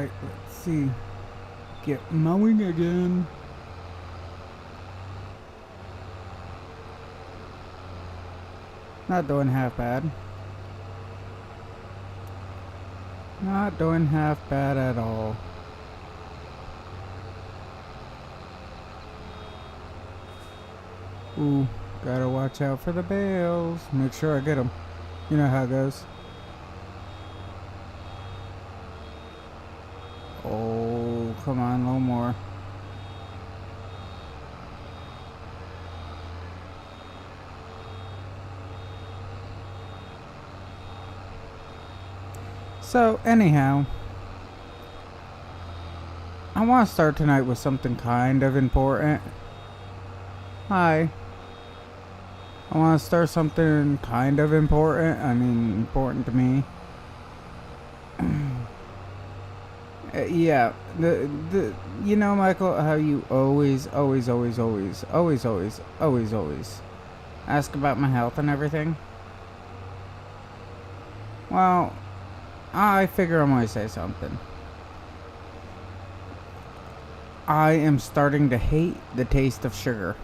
Alright, let's see. Get mowing again. Not doing half bad. Not doing half bad at all. Ooh, gotta watch out for the bales. Make sure I get them. You know how it goes. Oh, come on, a little more. So, anyhow, I want to start tonight with something kind of important. Hi. I want to start something kind of important. I mean, important to me. Yeah, you know, Michael, how you always ask about my health and everything. Well, I figure I'm gonna say something. I am starting to hate the taste of sugar.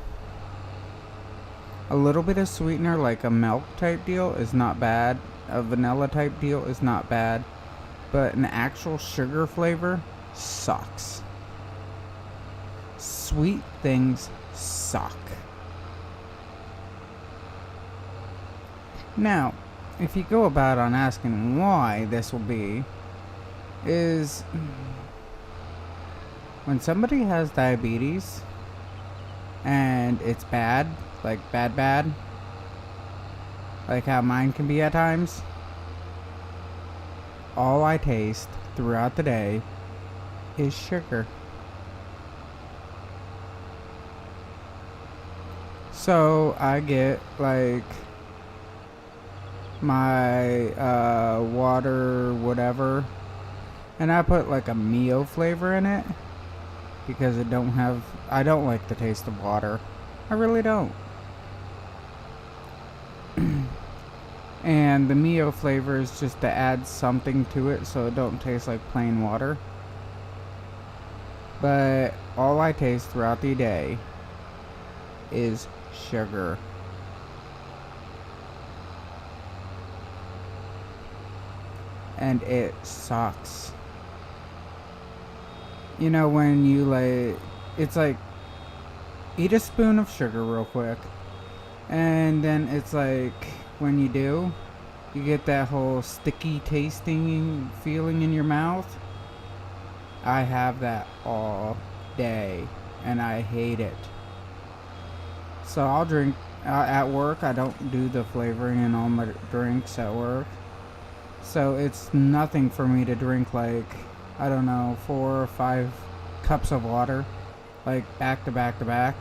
A little bit of sweetener, like a milk type deal, is not bad. A vanilla type deal is not bad. But an actual sugar flavor sucks. Sweet things suck. Now, if you go about on asking why this will be, is when somebody has diabetes and it's bad, like bad, like how mine can be at times, all I taste throughout the day is sugar. So I get like my water, whatever, and I put like a Mio flavor in it because I don't like the taste of water. I really don't. And the Mio flavor is just to add something to it so it don't taste like plain water. But all I taste throughout the day is sugar. And it sucks. You know, when you it's like, eat a spoon of sugar real quick. And then it's like, when you do, you get that whole sticky tasting feeling in your mouth. I have that all day, and I hate it. So I'll drink at work. I don't do the flavoring in all my drinks at work. So it's nothing for me to drink like, I don't know, 4 or 5 cups of water, like back to back to back.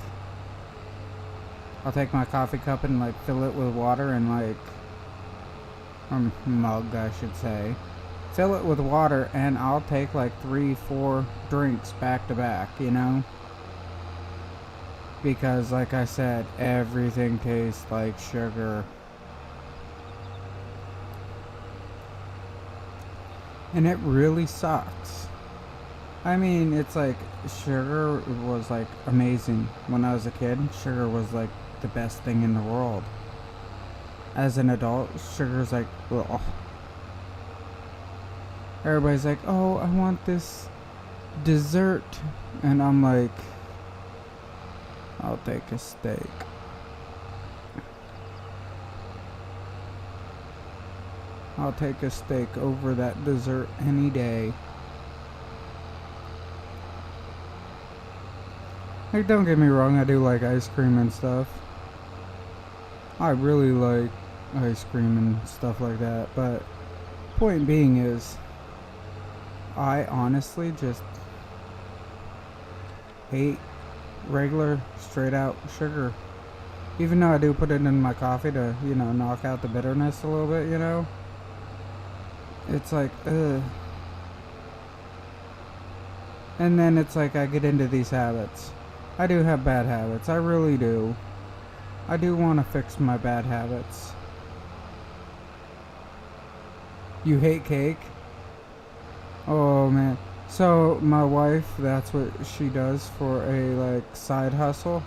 I'll take my coffee cup and like fill it with water and like, or mug I should say, fill it with water, and I'll take like 3-4 drinks back to back, you know? Because like I said, everything tastes like sugar. And it really sucks. I mean, it's like, sugar was like amazing when I was a kid. Sugar was like the best thing in the world. As an adult, sugar's like, ugh. Everybody's like, oh, I want this dessert. And I'm like, I'll take a steak. I'll take a steak over that dessert any day. Like, don't get me wrong, I do like ice cream and stuff. I really like ice cream and stuff like that, but point being is, I honestly just hate regular straight out sugar. Even though I do put it in my coffee to, you know, knock out the bitterness a little bit, you know. It's like, ugh. And then it's like I get into these habits. I do have bad habits, I really do. I do want to fix my bad habits. You hate cake? Oh man. So my wife, that's what she does for a like side hustle,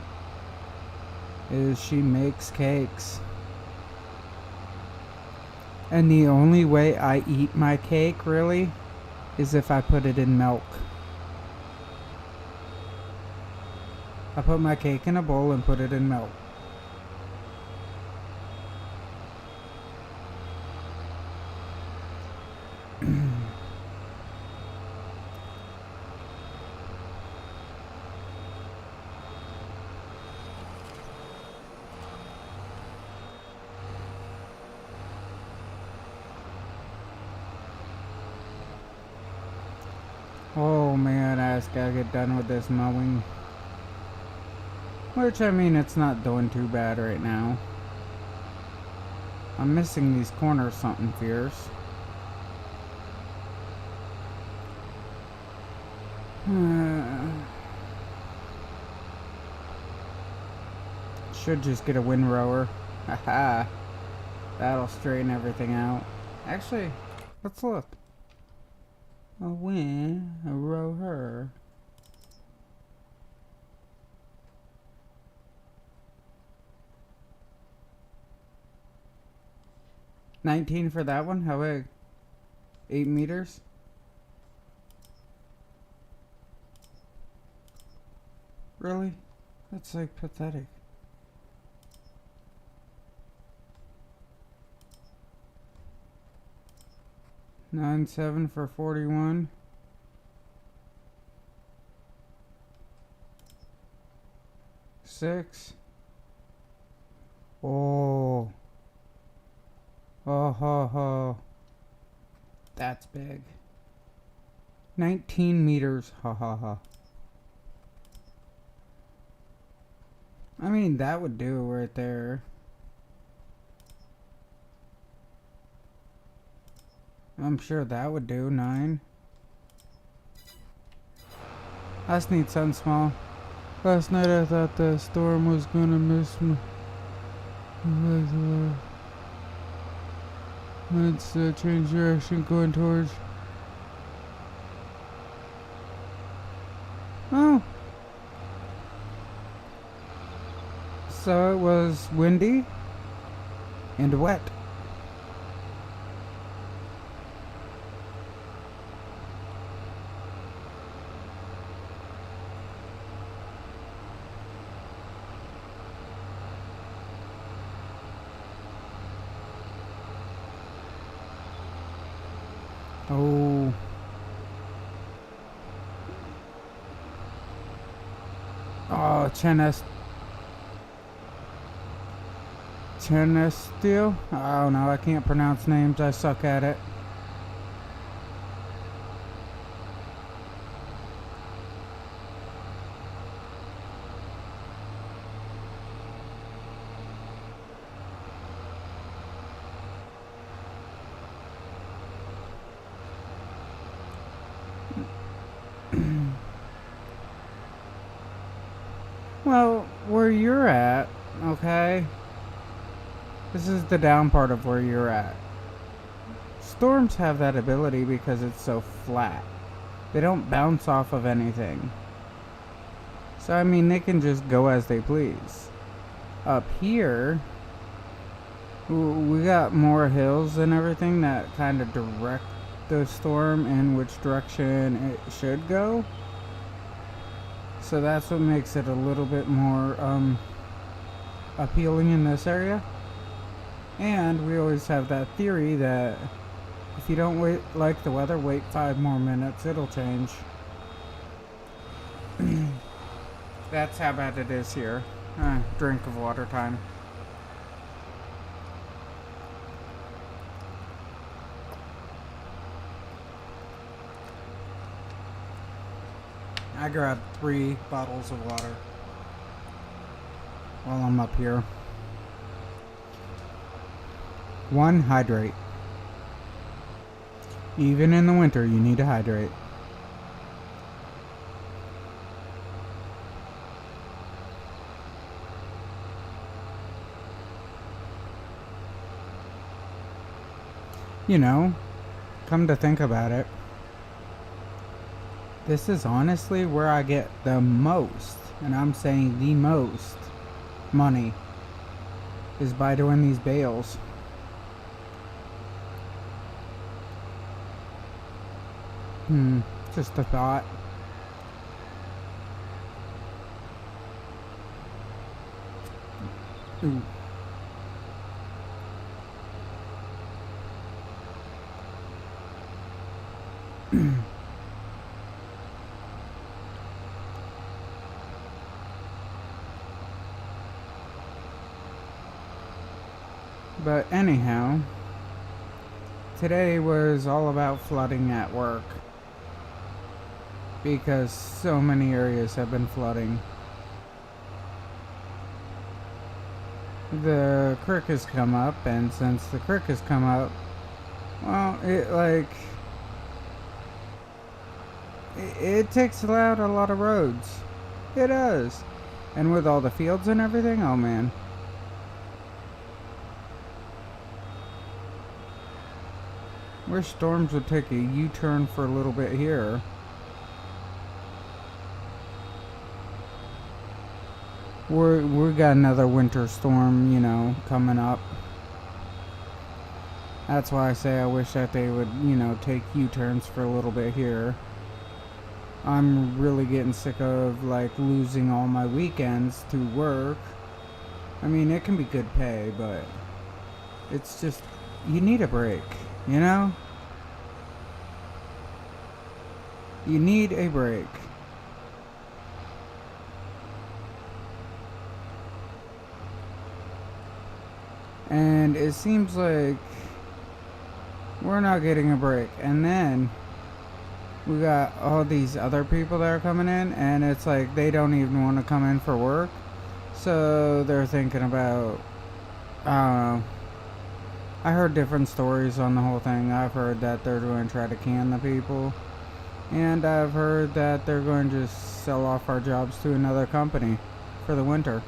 is she makes cakes. And the only way I eat my cake really is if I put it in milk. I put my cake in a bowl and put it in milk. Oh man, I just gotta get done with this mowing. Which, I mean, it's not doing too bad right now. I'm missing these corners something fierce. Should just get a windrower. Haha. That'll straighten everything out. Actually, let's look. A windrower. $19 for that one? How big? 8 meters? Really? That's like pathetic. $9.7 for 41. $6. Oh. Oh ho ho. That's big. 19 meters. Ha ha ha. I mean, that would do right there. I'm sure that would do. 9. I just need something small. Last night I thought the storm was gonna miss me. Let's change direction going towards. Oh. So it was windy and wet. Oh. Oh, Chenesteel? Oh no, I can't pronounce names. I suck at it. Well, where you're at, okay? This is the down part of where you're at. Storms have that ability because it's so flat. They don't bounce off of anything. So, I mean, they can just go as they please. Up here, we got more hills and everything that kind of direct the storm in which direction it should go. So that's what makes it a little bit more appealing in this area. And we always have that theory that if you don't like the weather, wait 5 more minutes, it'll change. That's how bad it is here. Drink of water time. I grabbed 3 bottles of water while I'm up here. 1, hydrate. Even in the winter, you need to hydrate. You know, come to think about it, This is honestly where I get the most, and I'm saying the most money, is by doing these bales. Just a thought. Ooh. But anyhow, today was all about flooding at work because so many areas have been flooding. The creek has come up, and since the creek has come up, well, it takes out a lot of roads. It does. And with all the fields and everything, oh man. Where storms would take a U-turn for a little bit here. We got another winter storm, you know, coming up. That's why I say I wish that they would, you know, take U-turns for a little bit here. I'm really getting sick of, like, losing all my weekends to work. I mean, it can be good pay, but it's just, you need a break, you know? You need a break. And it seems like we're not getting a break. And then we got all these other people that are coming in, and it's like they don't even want to come in for work. So they're thinking about, I heard different stories on the whole thing. I've heard that they're going to try to can the people. And I've heard that they're going to just sell off our jobs to another company for the winter.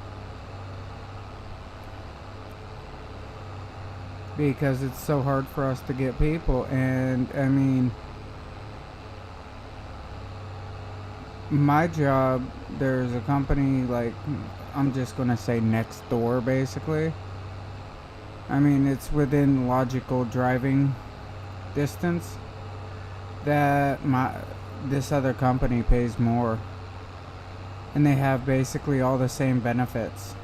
Because it's so hard for us to get people. And I mean, my job, there's a company, like, I'm just gonna say next door basically. I mean, it's within logical driving distance that this other company pays more, and they have basically all the same benefits.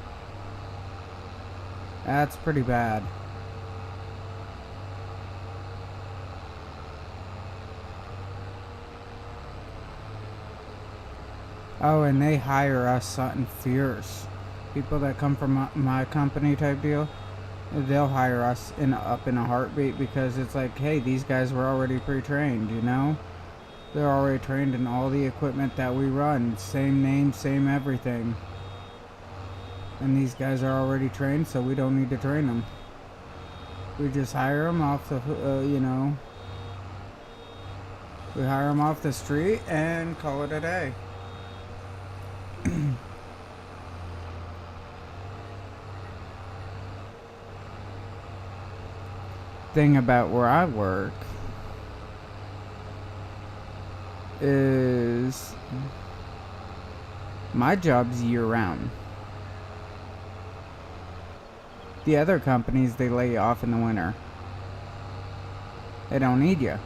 That's pretty bad. Oh, and they hire us something fierce. People that come from my company type deal, they'll hire us up in a heartbeat, because it's like, hey, these guys were already pre-trained, you know? They're already trained in all the equipment that we run. Same name, same everything. And these guys are already trained, so we don't need to train them. We just hire them off the, you know, we hire them off the street and call it a day. Thing about where I work is my job's year round. The other companies, they lay you off in the winter. They don't need you.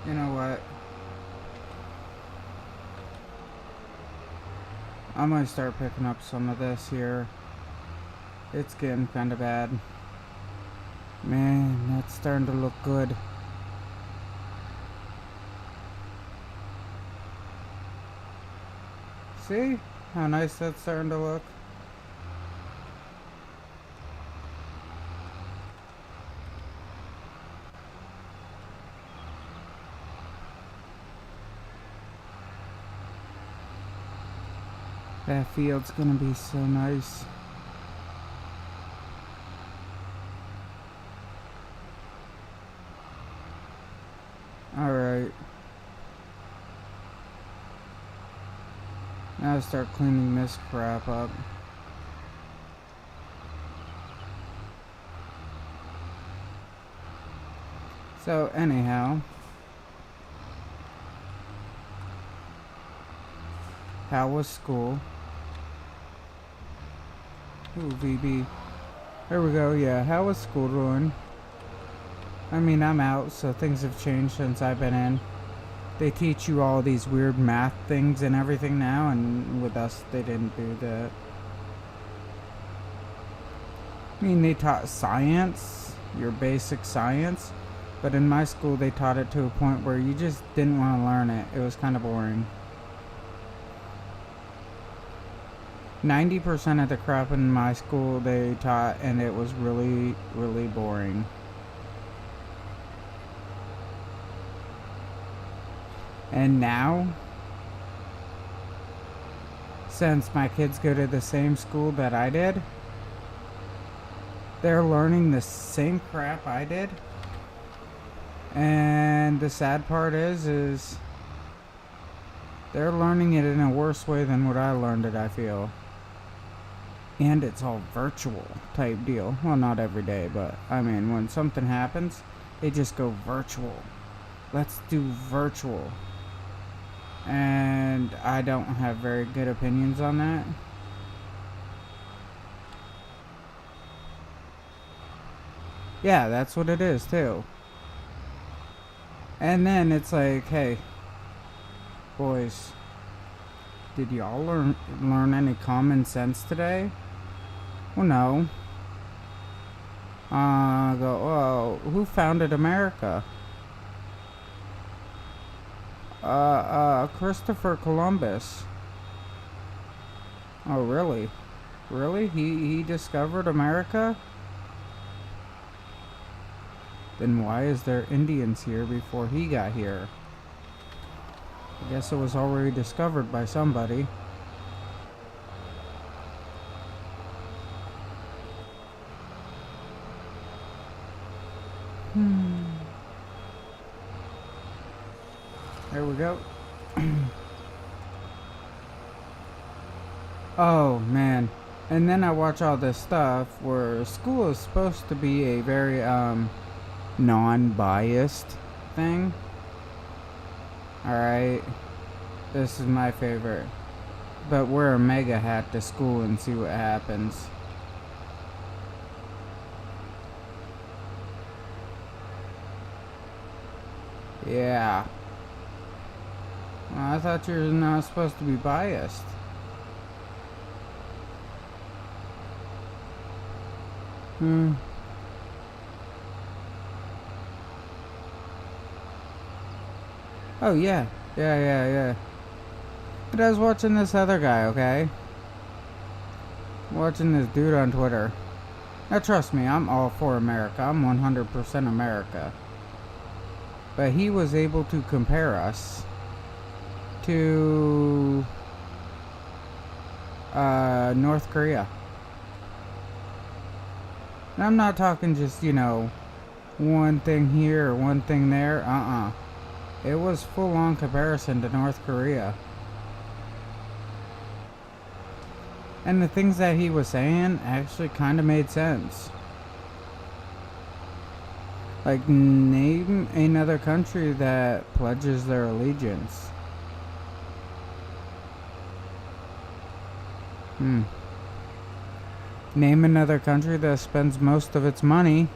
You know what? I'm gonna start picking up some of this here. It's getting kind of bad. Man, that's starting to look good. See how nice that's starting to look? That field's gonna be so nice. Alright. Now I start cleaning this crap up. So, anyhow. How was school? Ooh, VB. There we go, yeah. How was school doing? I mean, I'm out, so things have changed since I've been in. They teach you all these weird math things and everything now, and with us, they didn't do that. I mean, they taught science, your basic science, but in my school, they taught it to a point where you just didn't want to learn it. It was kind of boring. 90% of the crap in my school they taught, and it was really, really boring. And now, since my kids go to the same school that I did, they're learning the same crap I did. And the sad part is they're learning it in a worse way than what I learned it, I feel. And it's all virtual type deal. Well, not every day, but I mean, when something happens, they just go virtual. Let's do virtual. And I don't have very good opinions on that. Yeah, that's what it is too. And then it's like, hey, boys, did y'all learn any common sense today? Well, no. Oh, who founded America? Christopher Columbus. Oh, really? Really? He discovered America? Then why is there Indians here before he got here? I guess it was already discovered by somebody. There we go. Oh, man. And then I watch all this stuff where school is supposed to be a very, non-biased thing. Alright. This is my favorite. But wear a mega hat to school and see what happens. Yeah. Well, I thought you were not supposed to be biased. Oh, yeah. Yeah. But I was watching this other guy, okay? Watching this dude on Twitter. Now, trust me, I'm all for America. I'm 100% America. But he was able to compare us to North Korea. And I'm not talking just, one thing here or one thing there. It was full-on comparison to North Korea. And the things that he was saying actually kind of made sense. Like, name another country that pledges their allegiance. Name another country that spends most of its money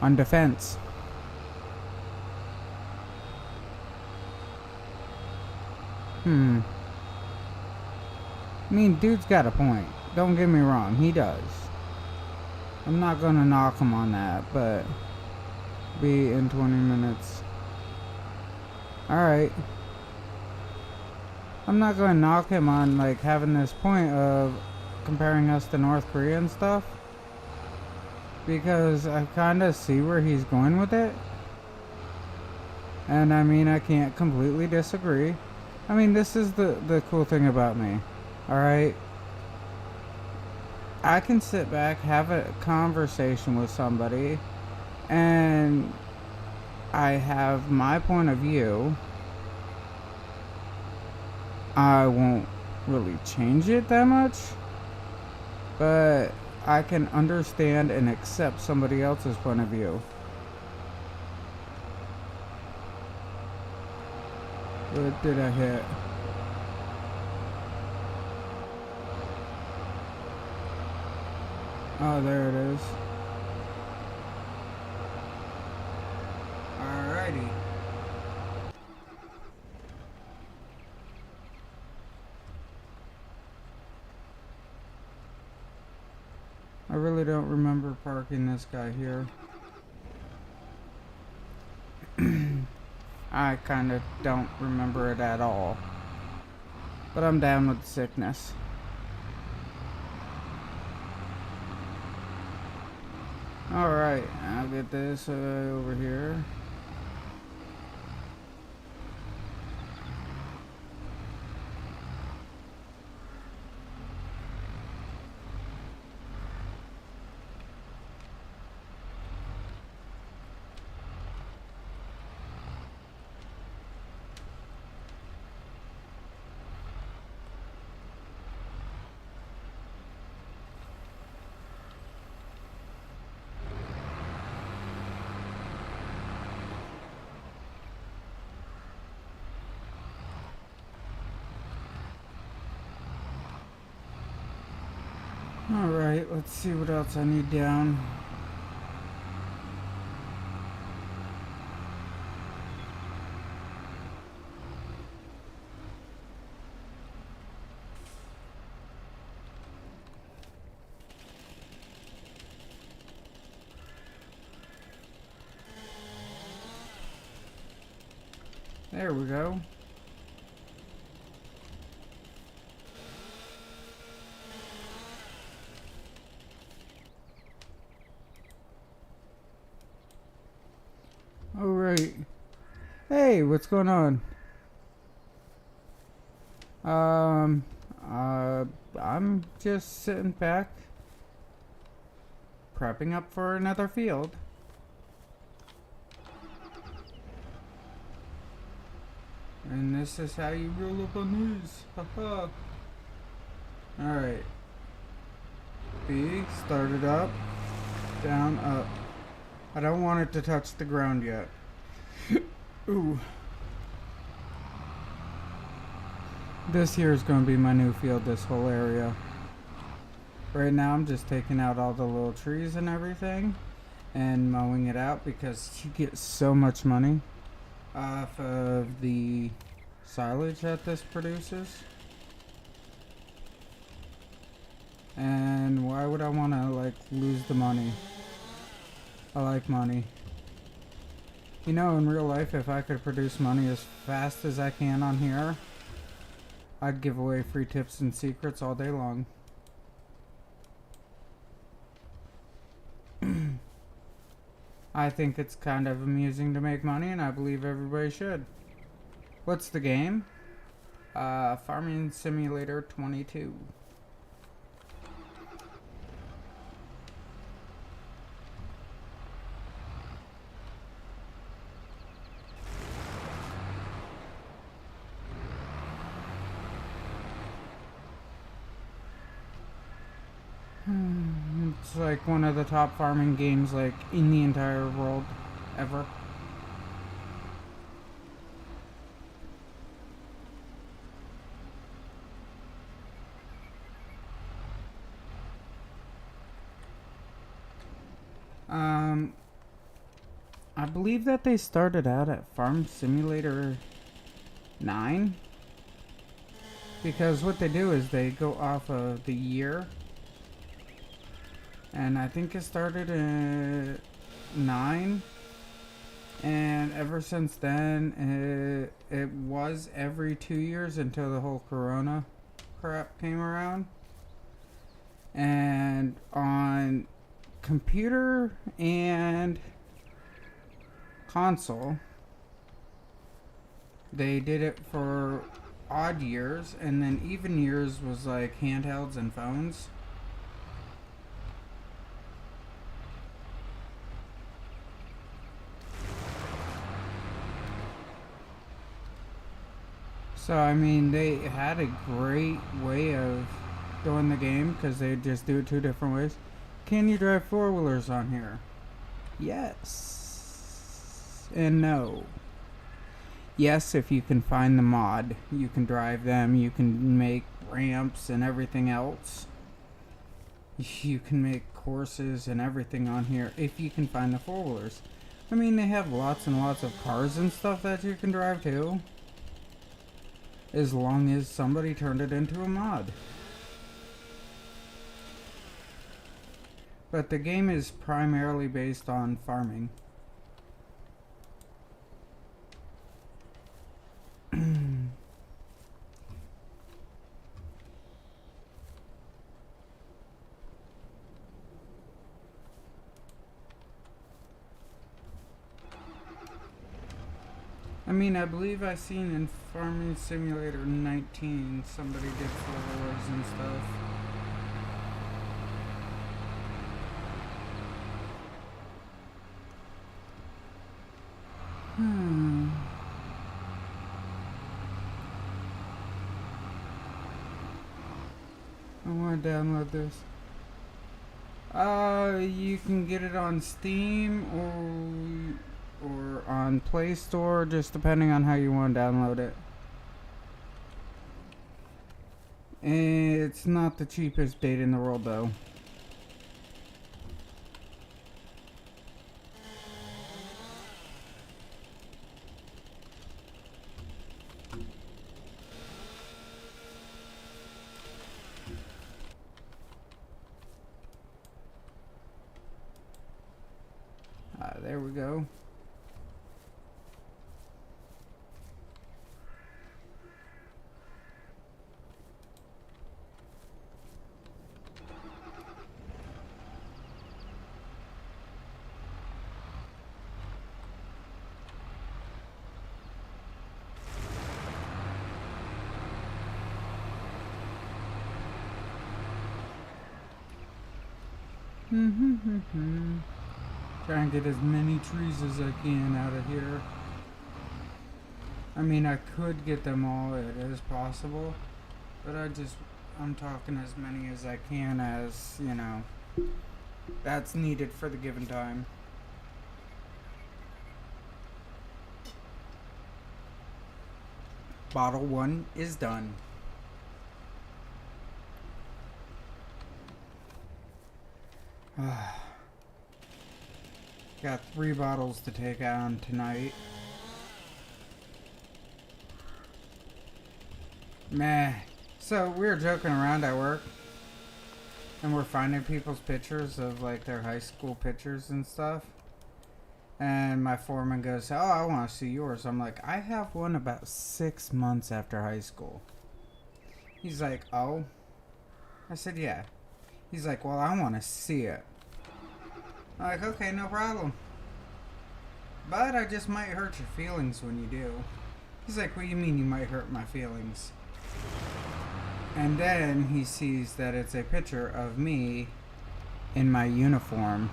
on defense. I mean, dude's got a point. Don't get me wrong, he does. I'm not gonna knock him on that, but be in 20 minutes. Alright. I'm not gonna knock him on, like, having this point of comparing us to North Korea and stuff. Because I kinda see where he's going with it. And I mean, I can't completely disagree. I mean, this is the cool thing about me. Alright? I can sit back, have a conversation with somebody, and I have my point of view, I won't really change it that much, but I can understand and accept somebody else's point of view. What did I hit? Oh, there it is. Alrighty. I really don't remember parking this guy here. I kind of don't remember it at all. But I'm down with sickness. Alright, I'll get this over here. Alright, let's see what else I need down. There we go. Alright. Hey, what's going on? I'm just sitting back, prepping up for another field. And this is how you roll up on these. Haha. Alright. B, start it up. Down, up. I don't want it to touch the ground yet. Ooh. This here is going to be my new field, this whole area. Right now I'm just taking out all the little trees and everything and mowing it out because you get so much money off of the silage that this produces. And why would I want to like lose the money? I like money. You know, in real life, if I could produce money as fast as I can on here, I'd give away free tips and secrets all day long. I think it's kind of amusing to make money, and I believe everybody should. What's the game? Farming Simulator 22. It's like one of the top farming games like in the entire world ever. I believe that they started out at Farm Simulator 9. Because what they do is they go off of the year. And I think it started at 9. And ever since then, it was every 2 years until the whole Corona crap came around. And on computer and console, they did it for odd years, and then even years was like handhelds and phones. So, I mean, they had a great way of doing the game because they just do it two different ways. Can you drive four-wheelers on here? Yes. And no. Yes, if you can find the mod, you can drive them, you can make ramps and everything else. You can make courses and everything on here if you can find the four-wheelers. I mean, they have lots and lots of cars and stuff that you can drive too. As long as somebody turned it into a mod. But the game is primarily based on farming. I mean, I believe I seen in Farming Simulator 19 somebody did four-wheelers and stuff. I want to download this. You can get it on Steam or on Play Store, just depending on how you want to download it. It's not the cheapest data in the world, though. There we go. Try and get as many trees as I can out of here. I mean, I could get them all, it is possible, but I'm talking as many as I can as, you know, that's needed for the given time. Bottle 1 is done. Got 3 bottles to take on tonight. Meh. So we were joking around at work, and we're finding people's pictures of like their high school pictures and stuff. And my foreman goes, "Oh, I want to see yours." I'm like, "I have one about 6 months after high school." He's like, "Oh?" I said, "Yeah." He's like, "Well, I want to see it." I'm like, "Okay, no problem. But I just might hurt your feelings when you do." He's like, "What do you mean you might hurt my feelings?" And then he sees that it's a picture of me in my uniform.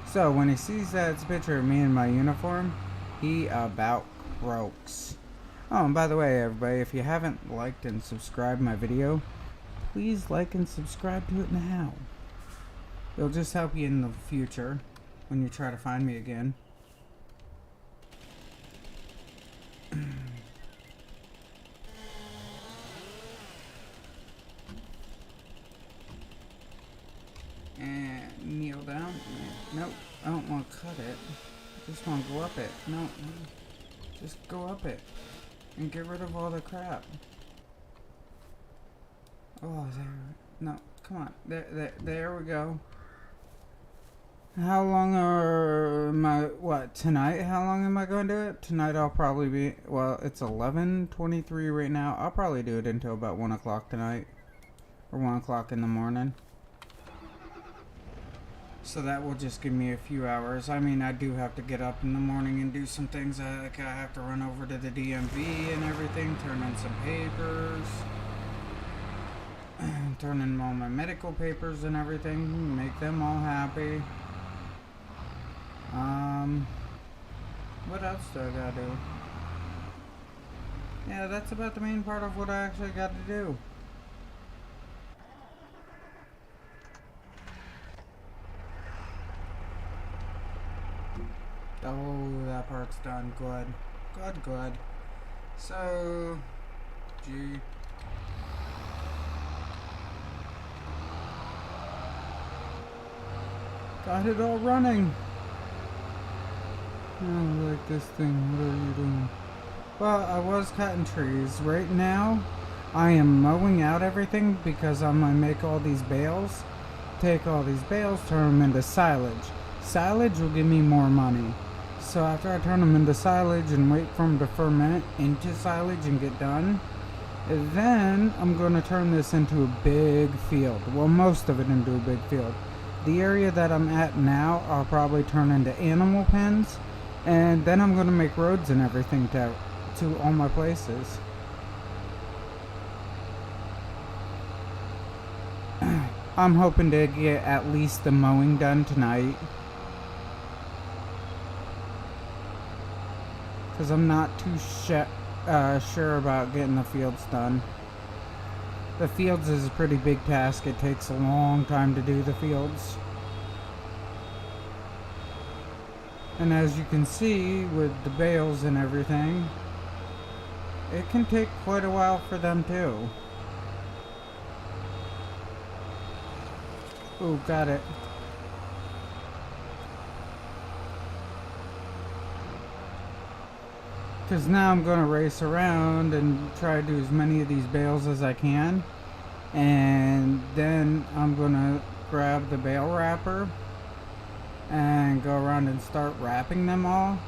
So when he sees that it's a picture of me in my uniform, he about croaks. Oh, and by the way, everybody, if you haven't liked and subscribed my video, please like and subscribe to it now. It'll just help you in the future when you try to find me again. And kneel down. Nope, I don't want to cut it. I just want to go up it. No, just go up it and get rid of all the crap. Oh, there. No, come on. There we go. How long am I, what, tonight? How long am I going to do it? Tonight I'll probably be, well, it's 11:23 right now. I'll probably do it until about 1 o'clock tonight. Or 1 o'clock in the morning. So that will just give me a few hours. I mean, I do have to get up in the morning and do some things. Like I have to run over to the DMV and everything, turn in some papers. Turn in all my medical papers and everything. Make them all happy. What else do I gotta do? Yeah, that's about the main part of what I actually got to do. Oh, that part's done. Good. Good, good. So, G. Got it all running. I don't like this thing. What are you doing? Well, I was cutting trees. Right now, I am mowing out everything because I'm going to make all these bales. Take all these bales, turn them into silage. Silage will give me more money. So after I turn them into silage and wait for them to ferment into silage and get done, then I'm going to turn this into a big field. Well, most of it into a big field. The area that I'm at now, I'll probably turn into animal pens. And then I'm going to make roads and everything to all my places. I'm hoping to get at least the mowing done tonight. Because I'm not too sure about getting the fields done. The fields is a pretty big task. It takes a long time to do the fields. And as you can see with the bales and everything, it can take quite a while for them too. Ooh, got it. Because now I'm going to race around and try to do as many of these bales as I can. And then I'm going to grab the bale wrapper and go around and start wrapping them all.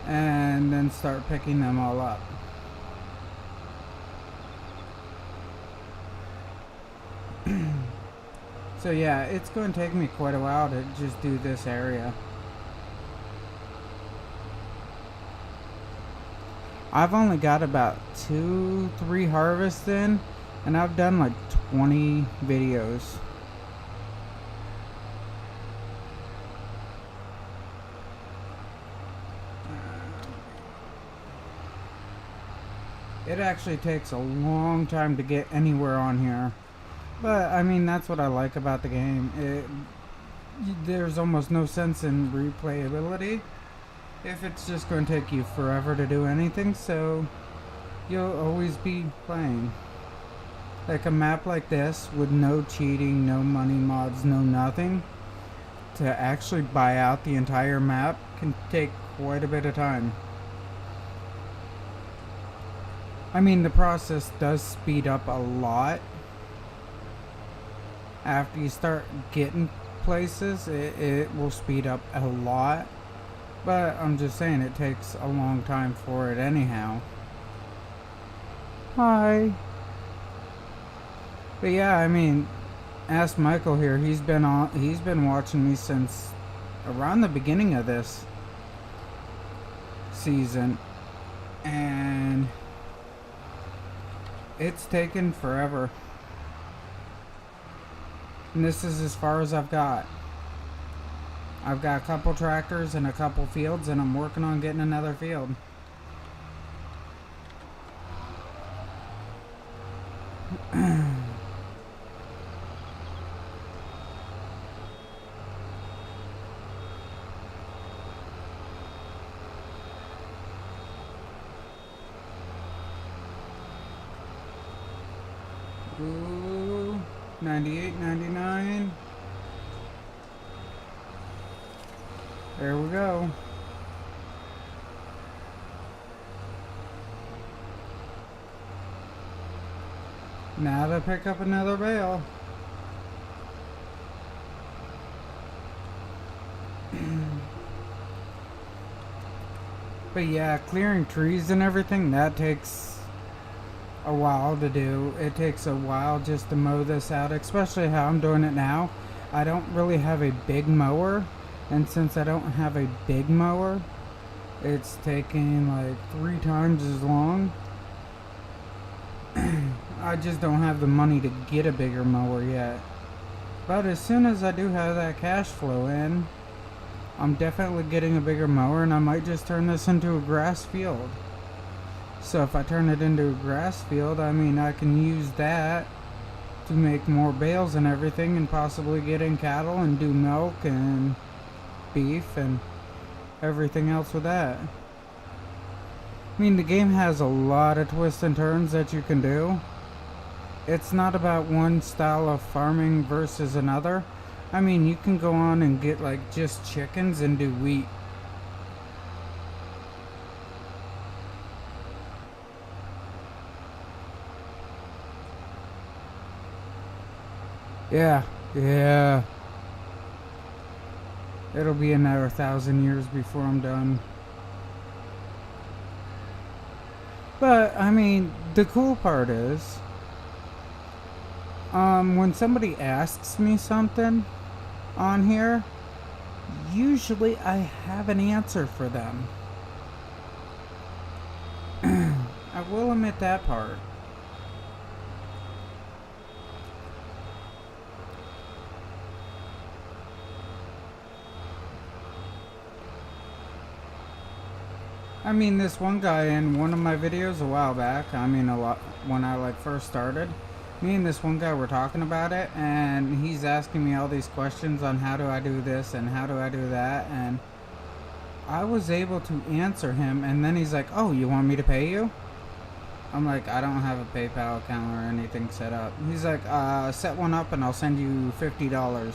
And then start picking them all up. So yeah, it's going to take me quite a while to just do this area. I've only got about 2-3 harvests in, and I've done like 20 videos. It actually takes a long time to get anywhere on here. But, I mean, that's what I like about the game. There's almost no sense in replayability if it's just going to take you forever to do anything, so you'll always be playing. Like a map like this, with no cheating, no money mods, no nothing, to actually buy out the entire map can take quite a bit of time. I mean, the process does speed up a lot. After you start getting places, it will speed up a lot. But I'm just saying, it takes a long time for it anyhow. Hi. But yeah, I mean, ask Michael here. He's been watching me since around the beginning of this season, and it's taken forever. And this is as far as I've got. I've got a couple tractors and a couple fields, and I'm working on getting another field. Ooh, 98, 99. There we go. Now to pick up another bale. But yeah, clearing trees and everything, that takes a while to do. It takes a while just to mow this out, especially how I'm doing it now. I don't really have a big mower, and since I don't have a big mower, it's taking like 3 times as long. I just don't have the money to get a bigger mower yet. But as soon as I do have that cash flow in, I'm definitely getting a bigger mower, and I might just turn this into a grass field. So if I turn it into a grass field, I mean, I can use that to make more bales and everything, and possibly get in cattle and do milk and beef and everything else with that. I mean, the game has a lot of twists and turns that you can do. It's not about one style of farming versus another. I mean, you can go on and get like just chickens and do wheat. Yeah, yeah. It'll be another 1,000 years before I'm done. But, I mean, the cool part is, when somebody asks me something on here, usually I have an answer for them. I will admit that part. I mean, this one guy in one of my videos a while back, I mean, a lot, when I like first started, me and this one guy were talking about it, and he's asking me all these questions on how do I do this and how do I do that, and I was able to answer him, and then he's like, oh, you want me to pay you? I'm like, I don't have a PayPal account or anything set up. He's like, set one up and I'll send you $50.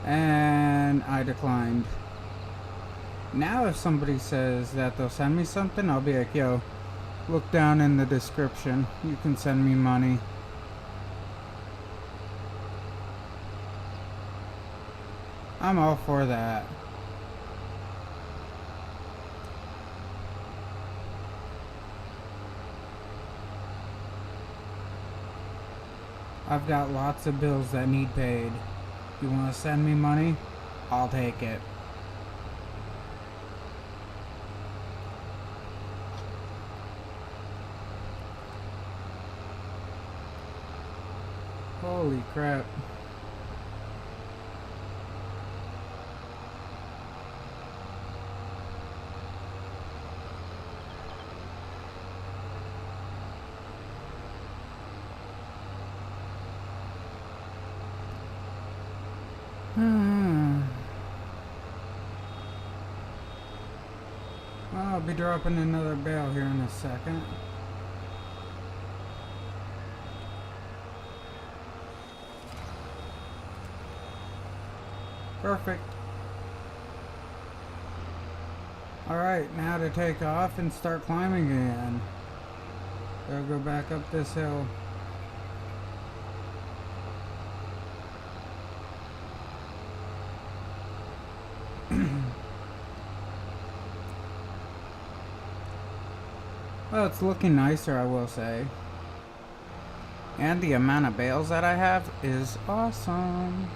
And I declined. Now if somebody says that they'll send me something, I'll be like, yo, look down in the description. You can send me money. I'm all for that. I've got lots of bills that need paid. You want to send me money? I'll take it. Holy crap. I'll be dropping another bale here in a second. Perfect. Alright, now to take off and start climbing again. Gotta go back up this hill. Well, it's looking nicer, I will say. And the amount of bales that I have is awesome.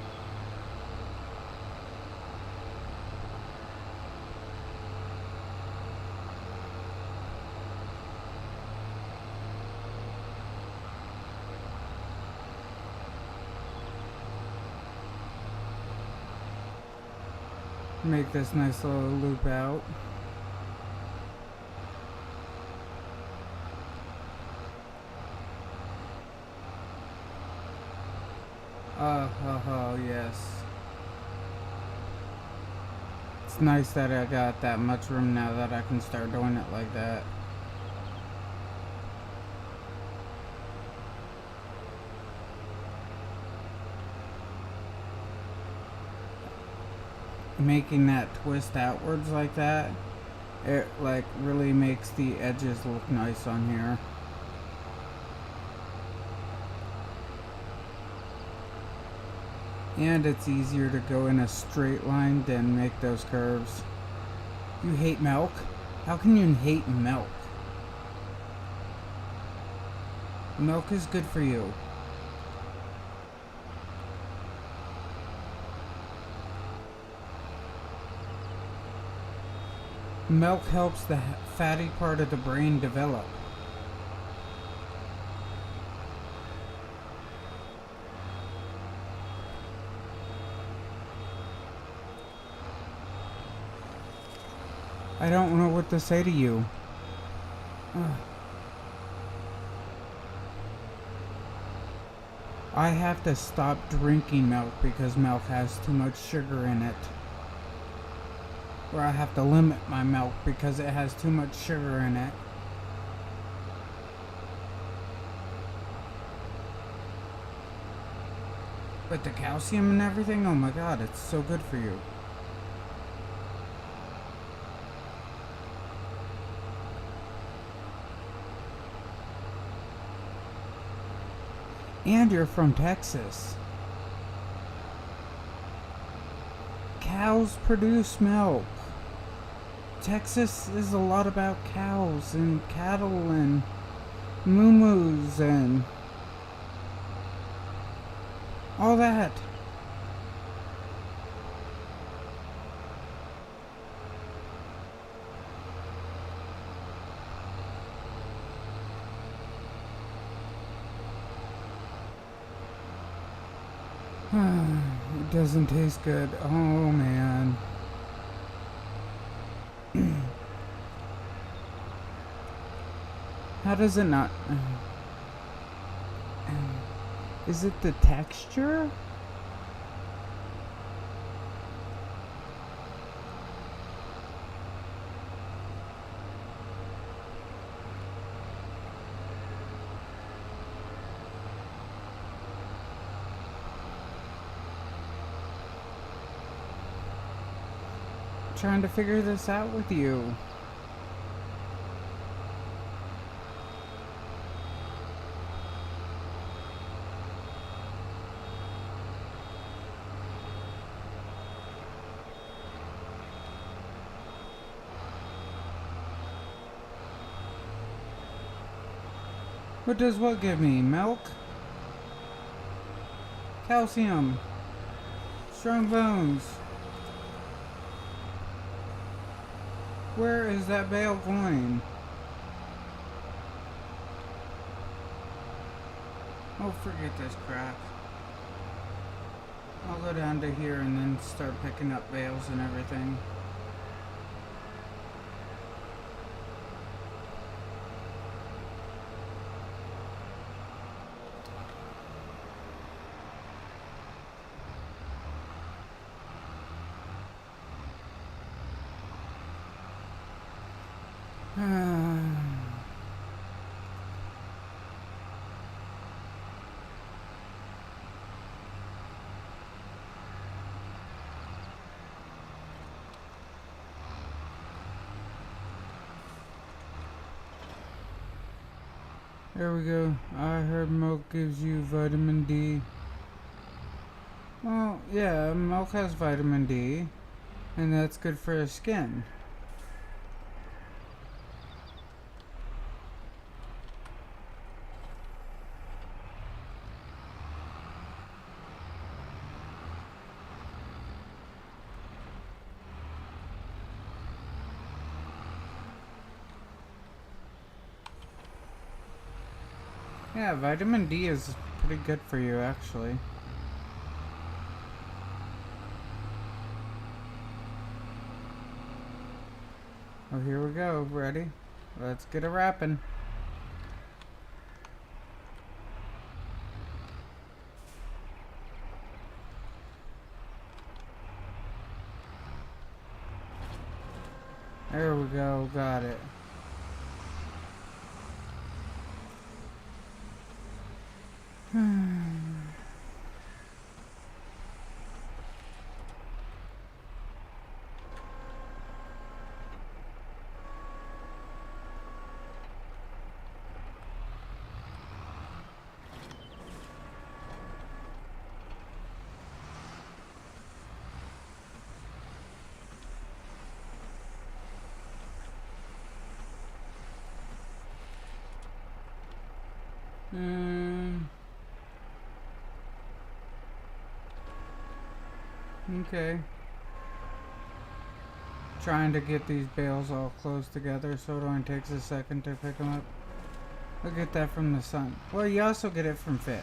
Make this nice little loop out. Oh, yes. It's nice that I got that much room now that I can start doing it like that. Making that twist outwards like that, it like really makes the edges look nice on here. And it's easier to go in a straight line than make those curves. You hate milk? How can you hate milk? Milk is good for you. Milk helps the fatty part of the brain develop. I don't know what to say to you. Ugh. I have to stop drinking milk because milk has too much sugar in it. Or I have to limit my milk because it has too much sugar in it. But the calcium and everything, oh my god, it's so good for you. And you're from Texas. Cows produce milk. Texas is a lot about cows and cattle and moo-moos and all that. It doesn't taste good. Oh man. How does it not? Is it the texture? Trying to figure this out with you. What does what give me? Milk? Calcium? Strong bones? Where is that bale going? Oh, forget this crap. I'll go down to here and then start picking up bales and everything. There we go. I heard milk gives you vitamin D. Well, yeah, milk has vitamin D, and that's good for your skin. Yeah, vitamin D is pretty good for you, actually. Oh, here we go. Ready? Let's get a wrapping. There we go. Got it. Okay. Trying to get these bales all close together so it only takes a second to pick them up. I'll get that from the sun. Well, you also get it from fish.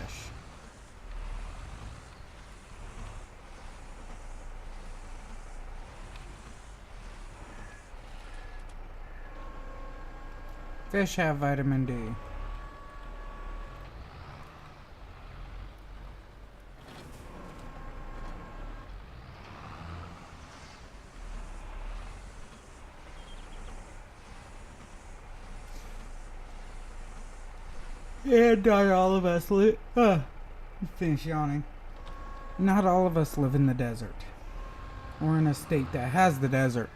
Fish have vitamin D. And not all of us live. Finish yawning. Not all of us live in the desert, or in a state that has the desert.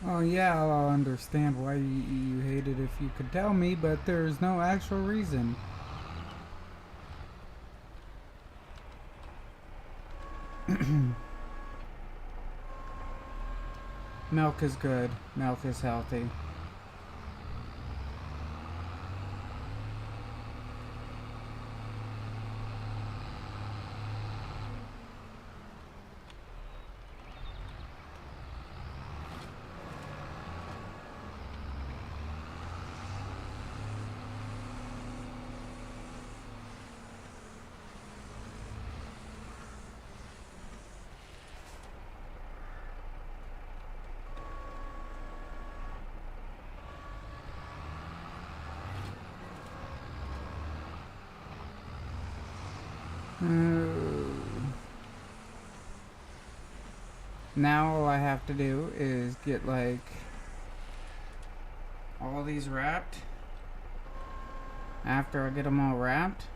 Oh yeah, I'll understand why you hate it if you could tell me, but there's no actual reason. Milk is good. Milk is healthy. Now all I have to do is get like all these wrapped. After I get them all wrapped,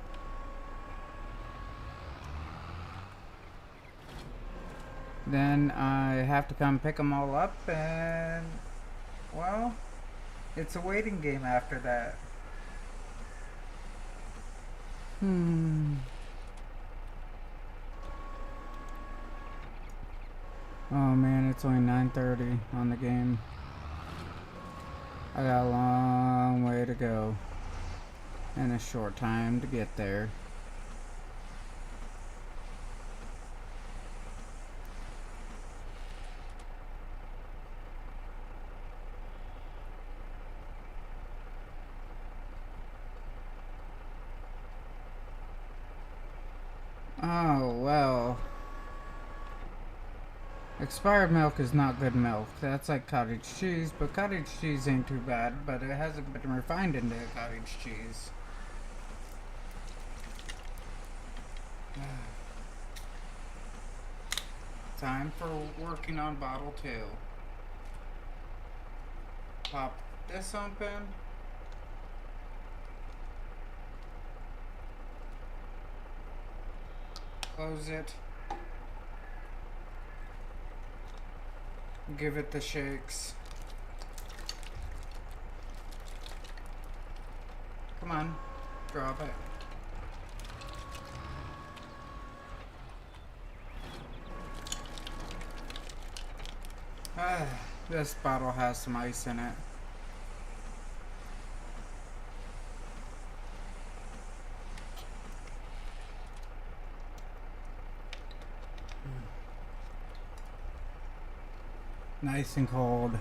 then I have to come pick them all up, and well, it's a waiting game after that. Oh man, it's only 9:30 on the game. I got a long way to go and a short time to get there. Oh well. Expired milk is not good milk. That's like cottage cheese, but cottage cheese ain't too bad, but it hasn't been refined into cottage cheese. Time for working on bottle 2. Pop this open. Close it. Give it the shakes. Come on, drop it. This bottle has some ice in it. Nice and cold.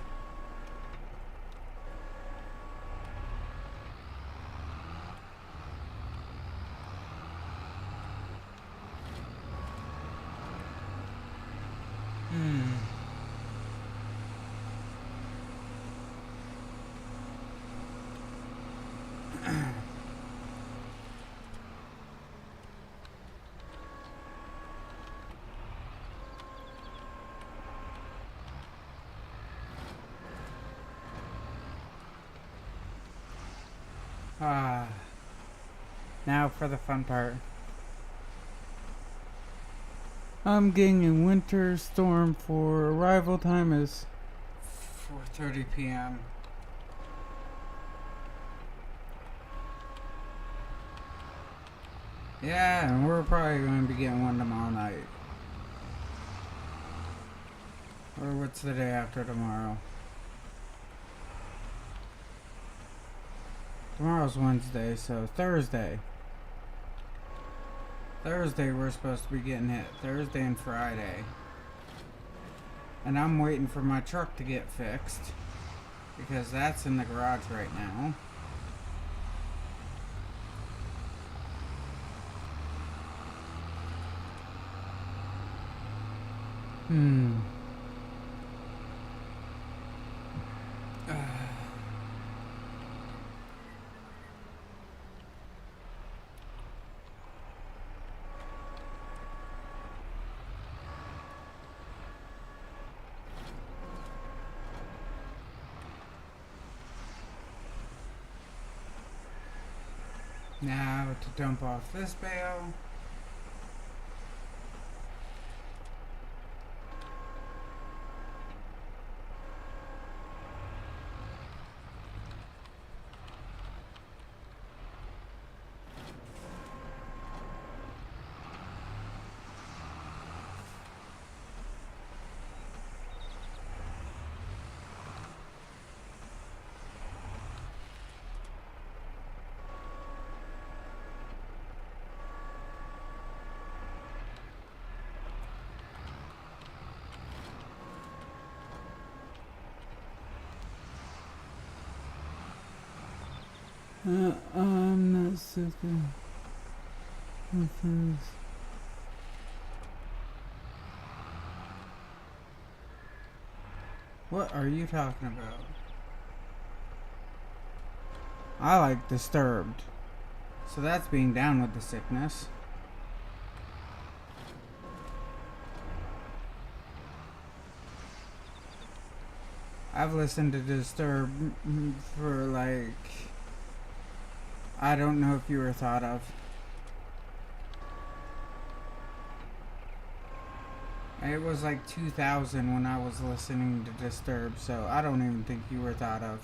Now for the fun part. I'm getting a winter storm for arrival time is 4:30 p.m. Yeah, and we're probably going to be getting one tomorrow night. Or what's the day after tomorrow? Tomorrow's Wednesday, so Thursday. Thursday we're supposed to be getting hit. Thursday and Friday. And I'm waiting for my truck to get fixed. because that's in the garage right now. Hmm. Now to dump off this bale. I'm not sitting with this. What are you talking about? I like disturbed. So that's being down with the sickness. I've listened to Disturbed for like, I don't know if you were thought of. It was like 2000 when I was listening to Disturbed, so I don't even think you were thought of.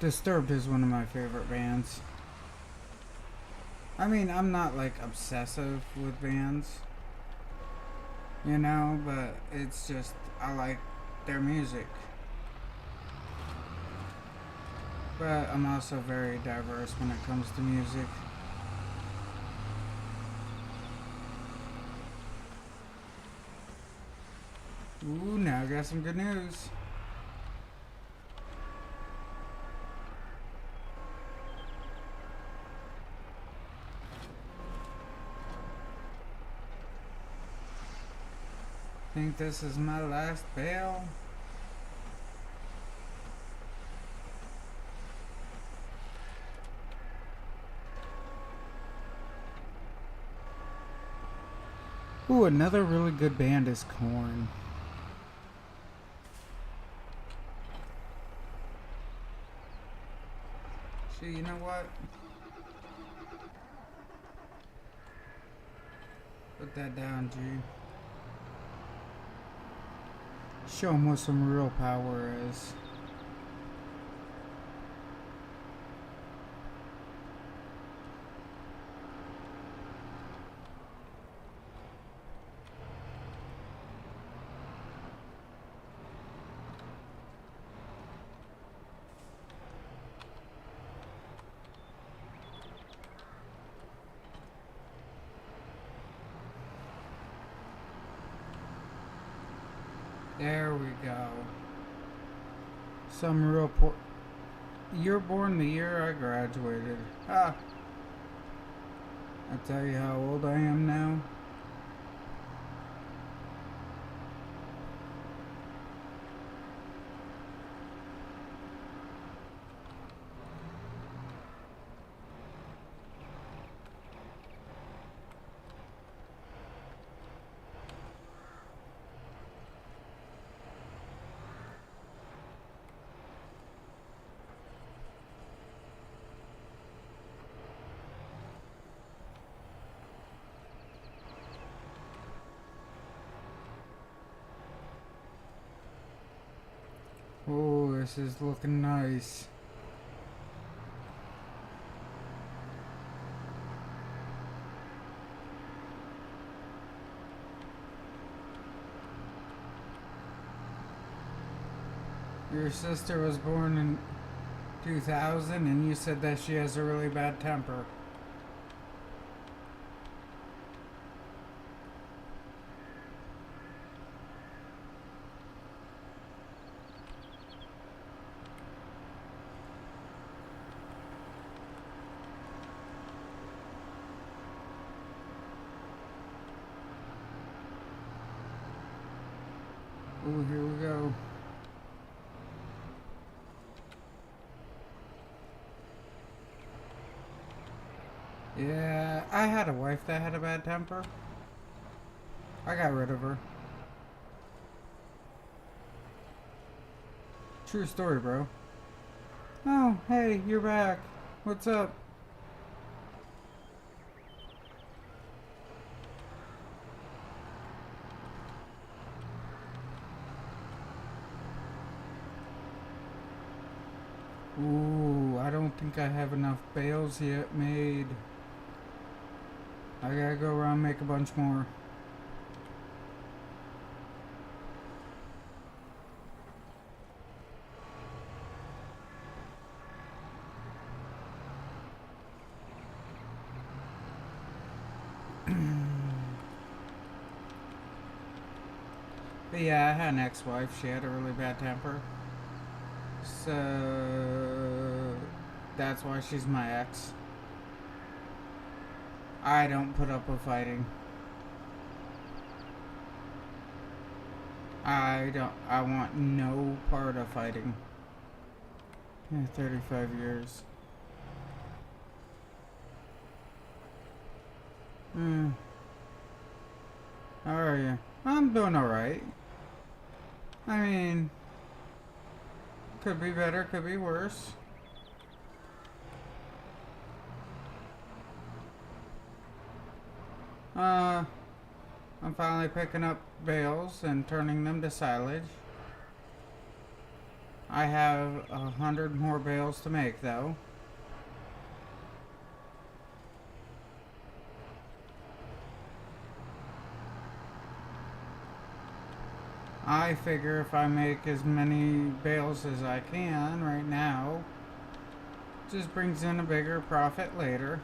Disturbed is one of my favorite bands. I mean, I'm not like obsessive with bands, you know, but it's just, I like their music. But I'm also very diverse when it comes to music. Ooh, now I got some good news. Think this is my last bale? Ooh, another really good band is Korn. See, you know what? Put that down, G. Show them what some real power is. There we go. Some real You're born the year I graduated. Ah. I tell you how old I am now. Oh, this is looking nice. Your sister was born in 2000 and you said that she has a really bad temper. Ooh, here we go. Yeah, I had a wife that had a bad temper. I got rid of her. True story, bro. Oh, hey, you're back. What's up? Ooh, I don't think I have enough bales yet made. I gotta go around and make a bunch more. But yeah, I had an ex-wife. She had a really bad temper. So that's why she's my ex. I don't put up with fighting. I want no part of fighting. Yeah, 35 years. Hmm. How are you? I'm doing alright. I mean, could be better, could be worse. I'm finally picking up bales and turning them to silage. I have 100 more bales to make though. I figure if I make as many bales as I can right now, just brings in a bigger profit later.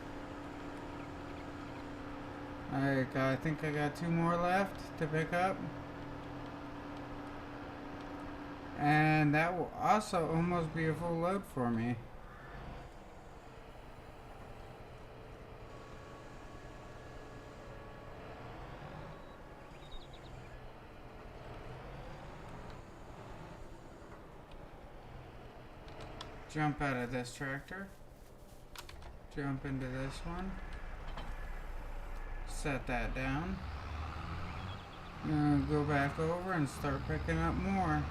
I think I got 2 more left to pick up. And that will also almost be a full load for me. Jump out of this tractor. Jump into this one. Set that down. Go back over and start picking up more.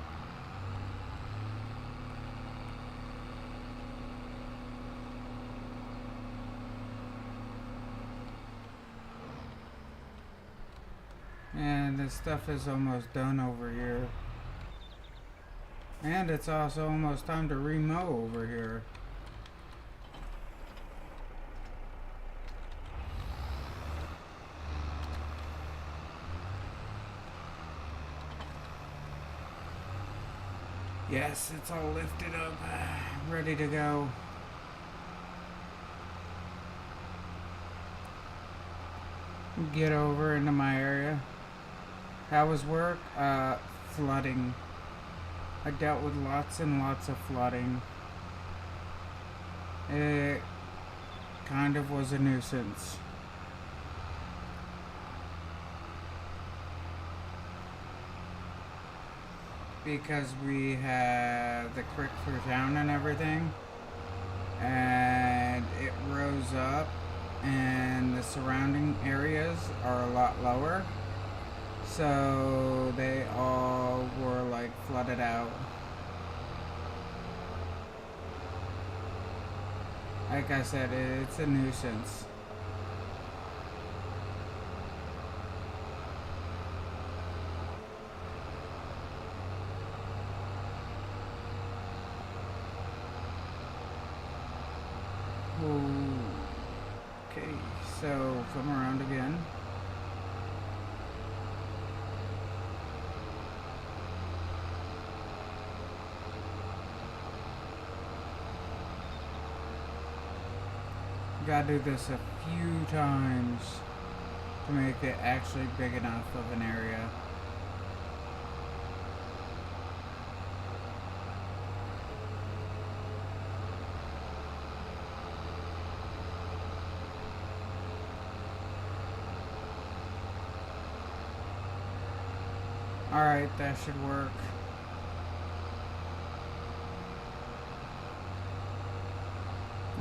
And this stuff is almost done over here. And it's also almost time to remow over here. Yes, it's all lifted up, ready to go. Get over into my area. How was work? Flooding. I dealt with lots and lots of flooding. It kind of was a nuisance. Because we have the creek through town and everything, and it rose up, and the surrounding areas are a lot lower, so they all were like flooded out. Like I said, it's a nuisance. Okay, so come around again. Gotta do this a few times to make it actually big enough of an area. Alright, that should work.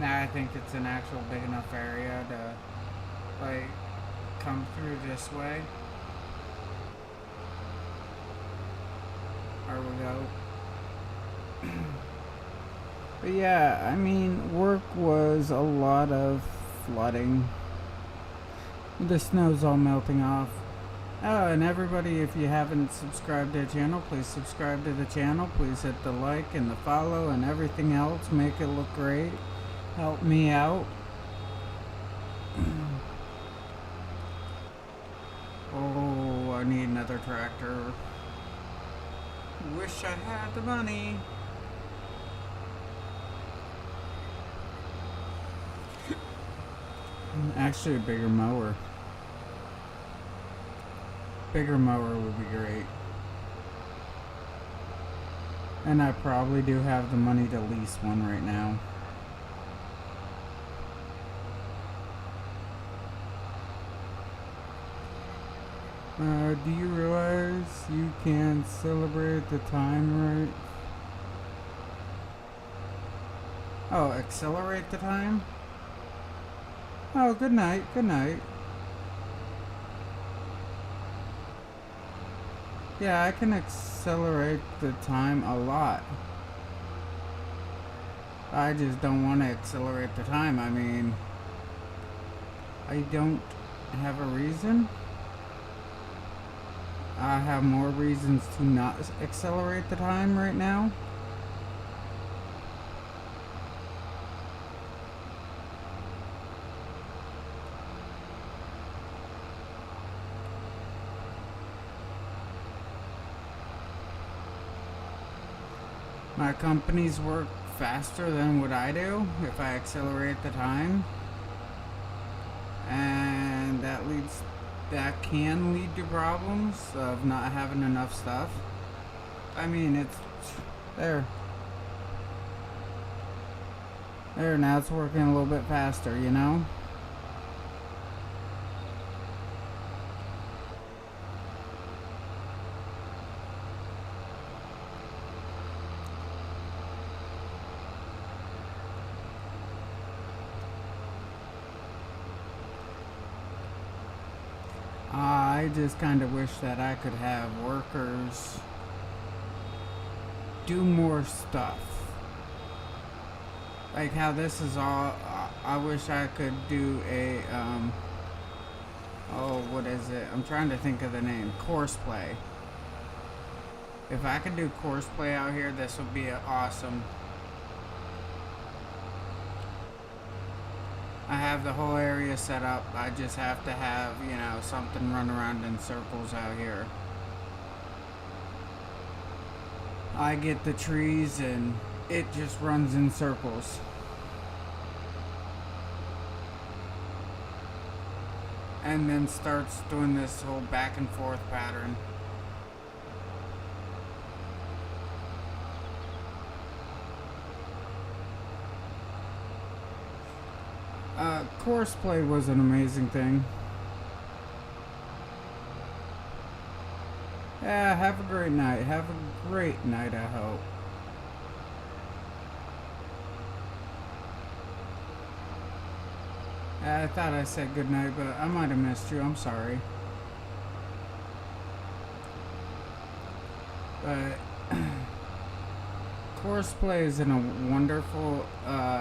Now I think it's an actual big enough area to, like, come through this way. There we go. But yeah, I mean, work was a lot of flooding. The snow's all melting off. Oh, and everybody, if you haven't subscribed to the channel, please subscribe to the channel. Please hit the like and the follow and everything else. Make it look great. Help me out. Oh, I need another tractor. Wish I had the money. Actually, a bigger mower. Bigger mower would be great. And I probably do have the money to lease one right now. Do you realize you can celebrate the time right? Oh, accelerate the time? Oh, good night, good night. Yeah, I can accelerate the time a lot. I just don't want to accelerate the time. I mean, I don't have a reason. I have more reasons to not accelerate the time right now. My companies work faster than what I do if I accelerate the time, and that can lead to problems of not having enough stuff. I mean, it's there. Now it's working a little bit faster, you know? I just kind of wish that I could have workers do more stuff. Like how this is all, I wish I could do a, oh, what is it? I'm trying to think of the name. Courseplay. If I could do courseplay out here, this would be awesome. I have the whole area set up. I just have to have, you know, something run around in circles out here. I get the trees and it just runs in circles. And then starts doing this whole back and forth pattern. Courseplay was an amazing thing. Yeah, have a great night. Have a great night, I hope. I thought I said good night, but I might have missed you. I'm sorry. But courseplay is a wonderful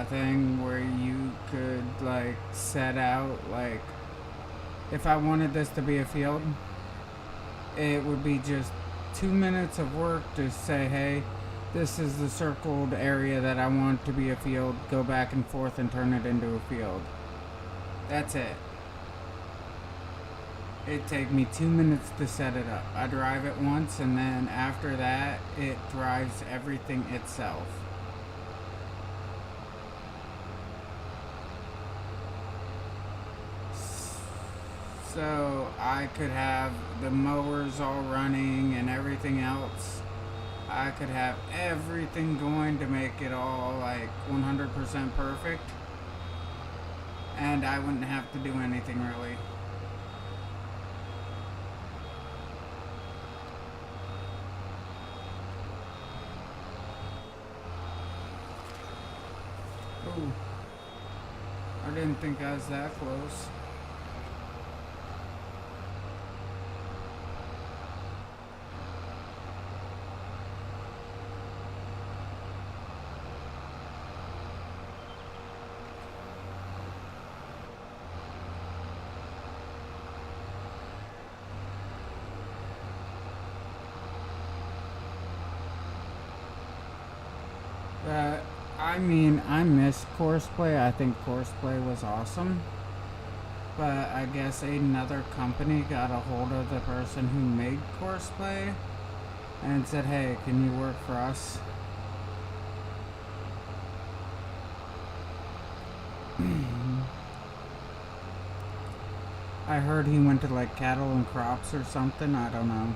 thing where you could like set out, like if I wanted this to be a field, it would be just 2 minutes of work to say, hey, this is the circled area that I want to be a field. Go back and forth and turn it into a field. That's it. It'd take me 2 minutes to set it up. I drive it once, and then after that, it drives everything itself. So I could have the mowers all running and everything else. I could have everything going to make it all like 100% perfect. And I wouldn't have to do anything really. Ooh, I didn't think I was that close. I mean, I miss Courseplay. I think Courseplay was awesome. But I guess another company got a hold of the person who made Courseplay and said, hey, can you work for us? I heard he went to like cattle and crops or something. I don't know.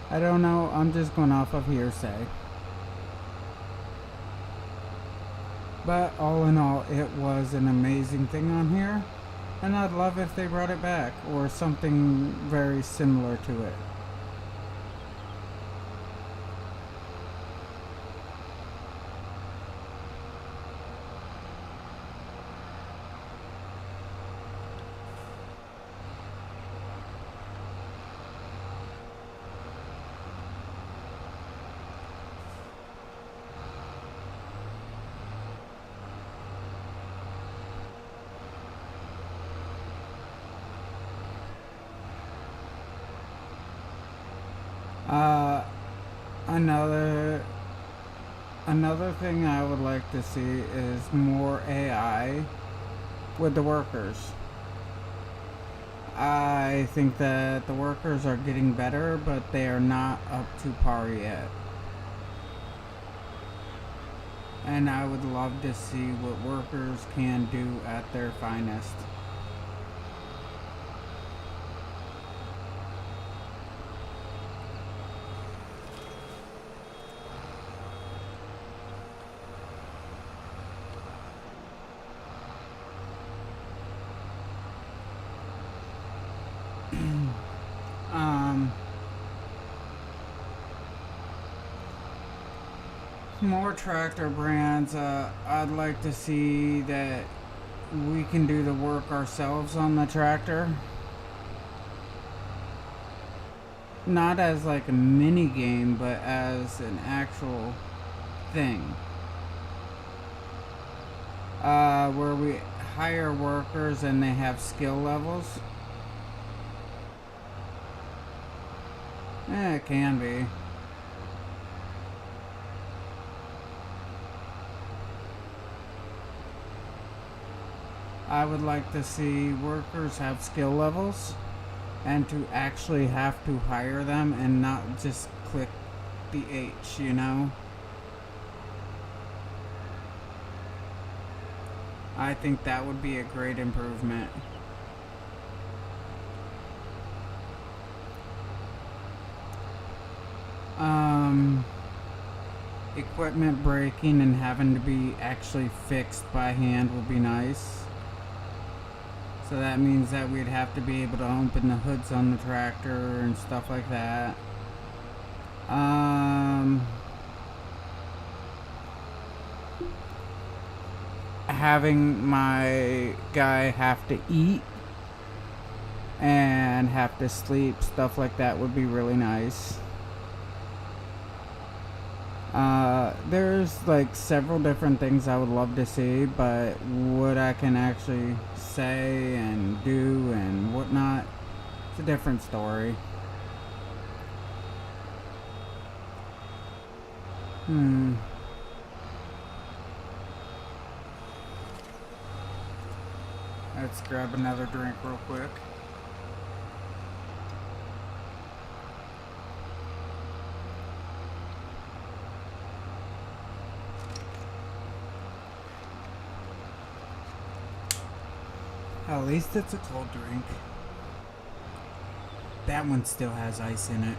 I don't know. I'm just going off of hearsay. But all in all, it was an amazing thing on here. And I'd love if they brought it back or something very similar to it. Uh, another thing I would like to see is more AI with the workers. I think that the workers are getting better, but they are not up to par yet. And I would love to see what workers can do at their finest. More tractor brands. I'd like to see that we can do the work ourselves on the tractor. Not as like a mini game, but as an actual thing. Where we hire workers and they have skill levels. It can be. I would like to see workers have skill levels and to actually have to hire them and not just click the H, you know? I think that would be a great improvement. Equipment breaking and having to be actually fixed by hand would be nice. So that means that we'd have to be able to open the hoods on the tractor and stuff like that. Having my guy have to eat and have to sleep, stuff like that would be really nice. There's like several different things I would love to see, but what I can actually say and do and whatnot, it's a different story. Let's grab another drink real quick. At least it's a cold drink. That one still has ice in it.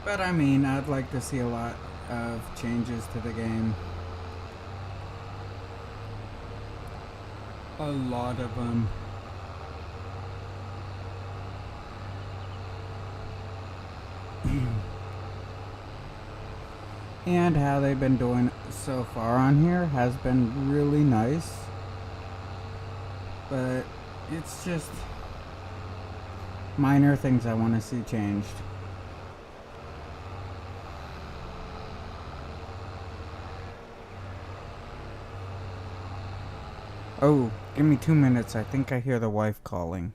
But I mean, I'd like to see a lot of changes to the game. A lot of them. and how they've been doing so far on here has been really nice. But it's just minor things I want to see changed. Oh, give me 2 minutes. I think I hear the wife calling.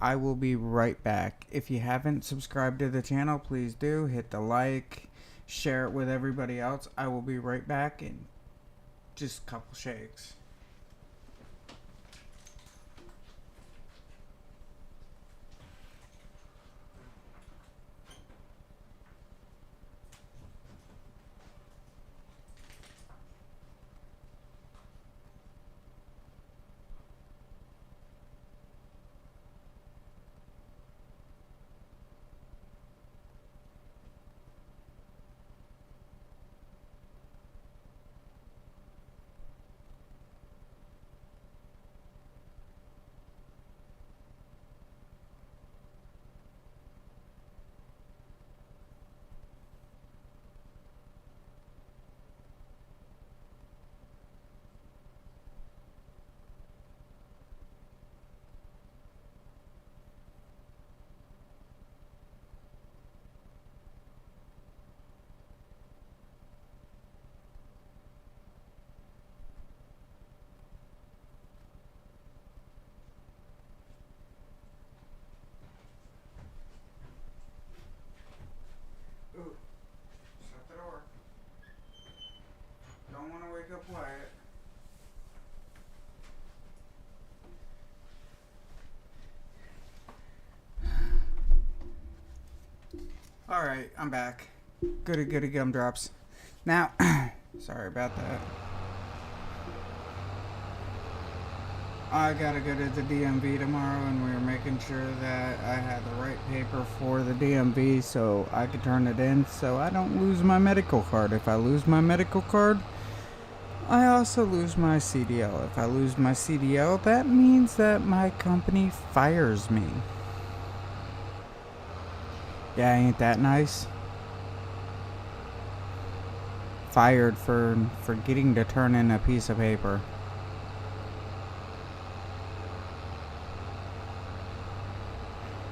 I will be right back. If you haven't subscribed to the channel, please do. Hit the like, share it with everybody else. I will be right back in just a couple shakes. Ooh, shut the door. Don't want to wake up Wyatt. Alright, I'm back. Goody goody gumdrops. Now, sorry about that. I gotta go to the DMV tomorrow, and we were making sure that I had the right paper for the DMV so I could turn it in so I don't lose my medical card. If I lose my medical card, I also lose my CDL. If I lose my CDL, that means that my company fires me. Yeah, ain't that nice? Fired for forgetting to turn in a piece of paper.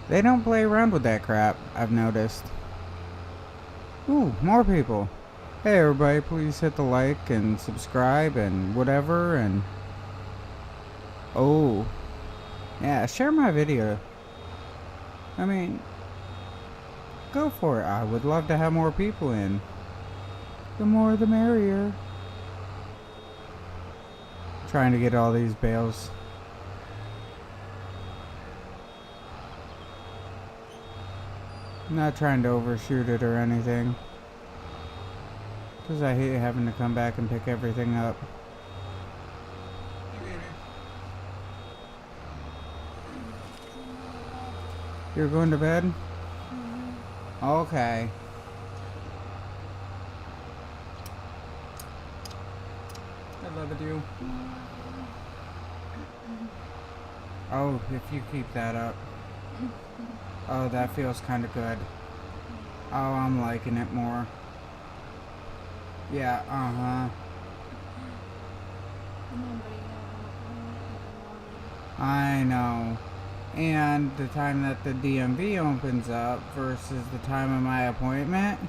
They don't play around with that crap, I've noticed. Ooh, more people. Hey everybody, please hit the like and subscribe and whatever, and oh, yeah, share my video. I mean, go for it. I would love to have more people in. The more the merrier. Trying to get all these bales. I'm not trying to overshoot it or anything, because I hate having to come back and pick everything up. You're going to bed? Okay. I love you. Oh, if you keep that up. Oh, that feels kind of good. Oh, I'm liking it more. Yeah, uh-huh. I know. And the time that the DMV opens up versus the time of my appointment,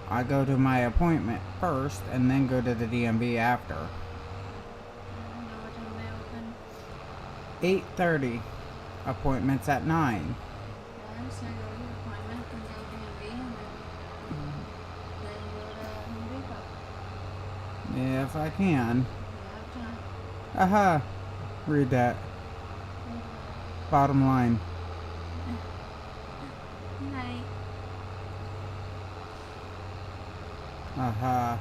I go to my appointment first and then go to the DMV after. 8:30. Appointments at 9. Yeah, if I can. Aha. Read that. Bottom line. Night. Aha.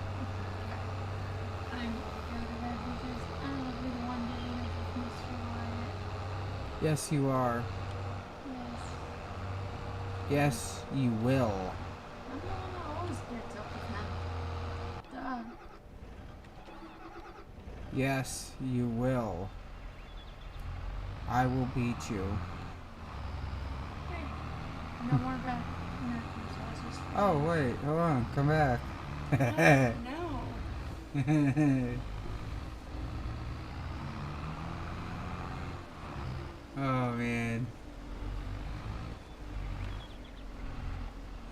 I'm going to go to bed because I will be the one that you have Mr. Wyatt. Yes, you are. Yes. Yes, you will. I'm the one that always gets up with him. Duh. Yes, you will. I will beat you. Hey. No more bed. American sausage. Oh, wait, hold on, come back. No. Oh, man.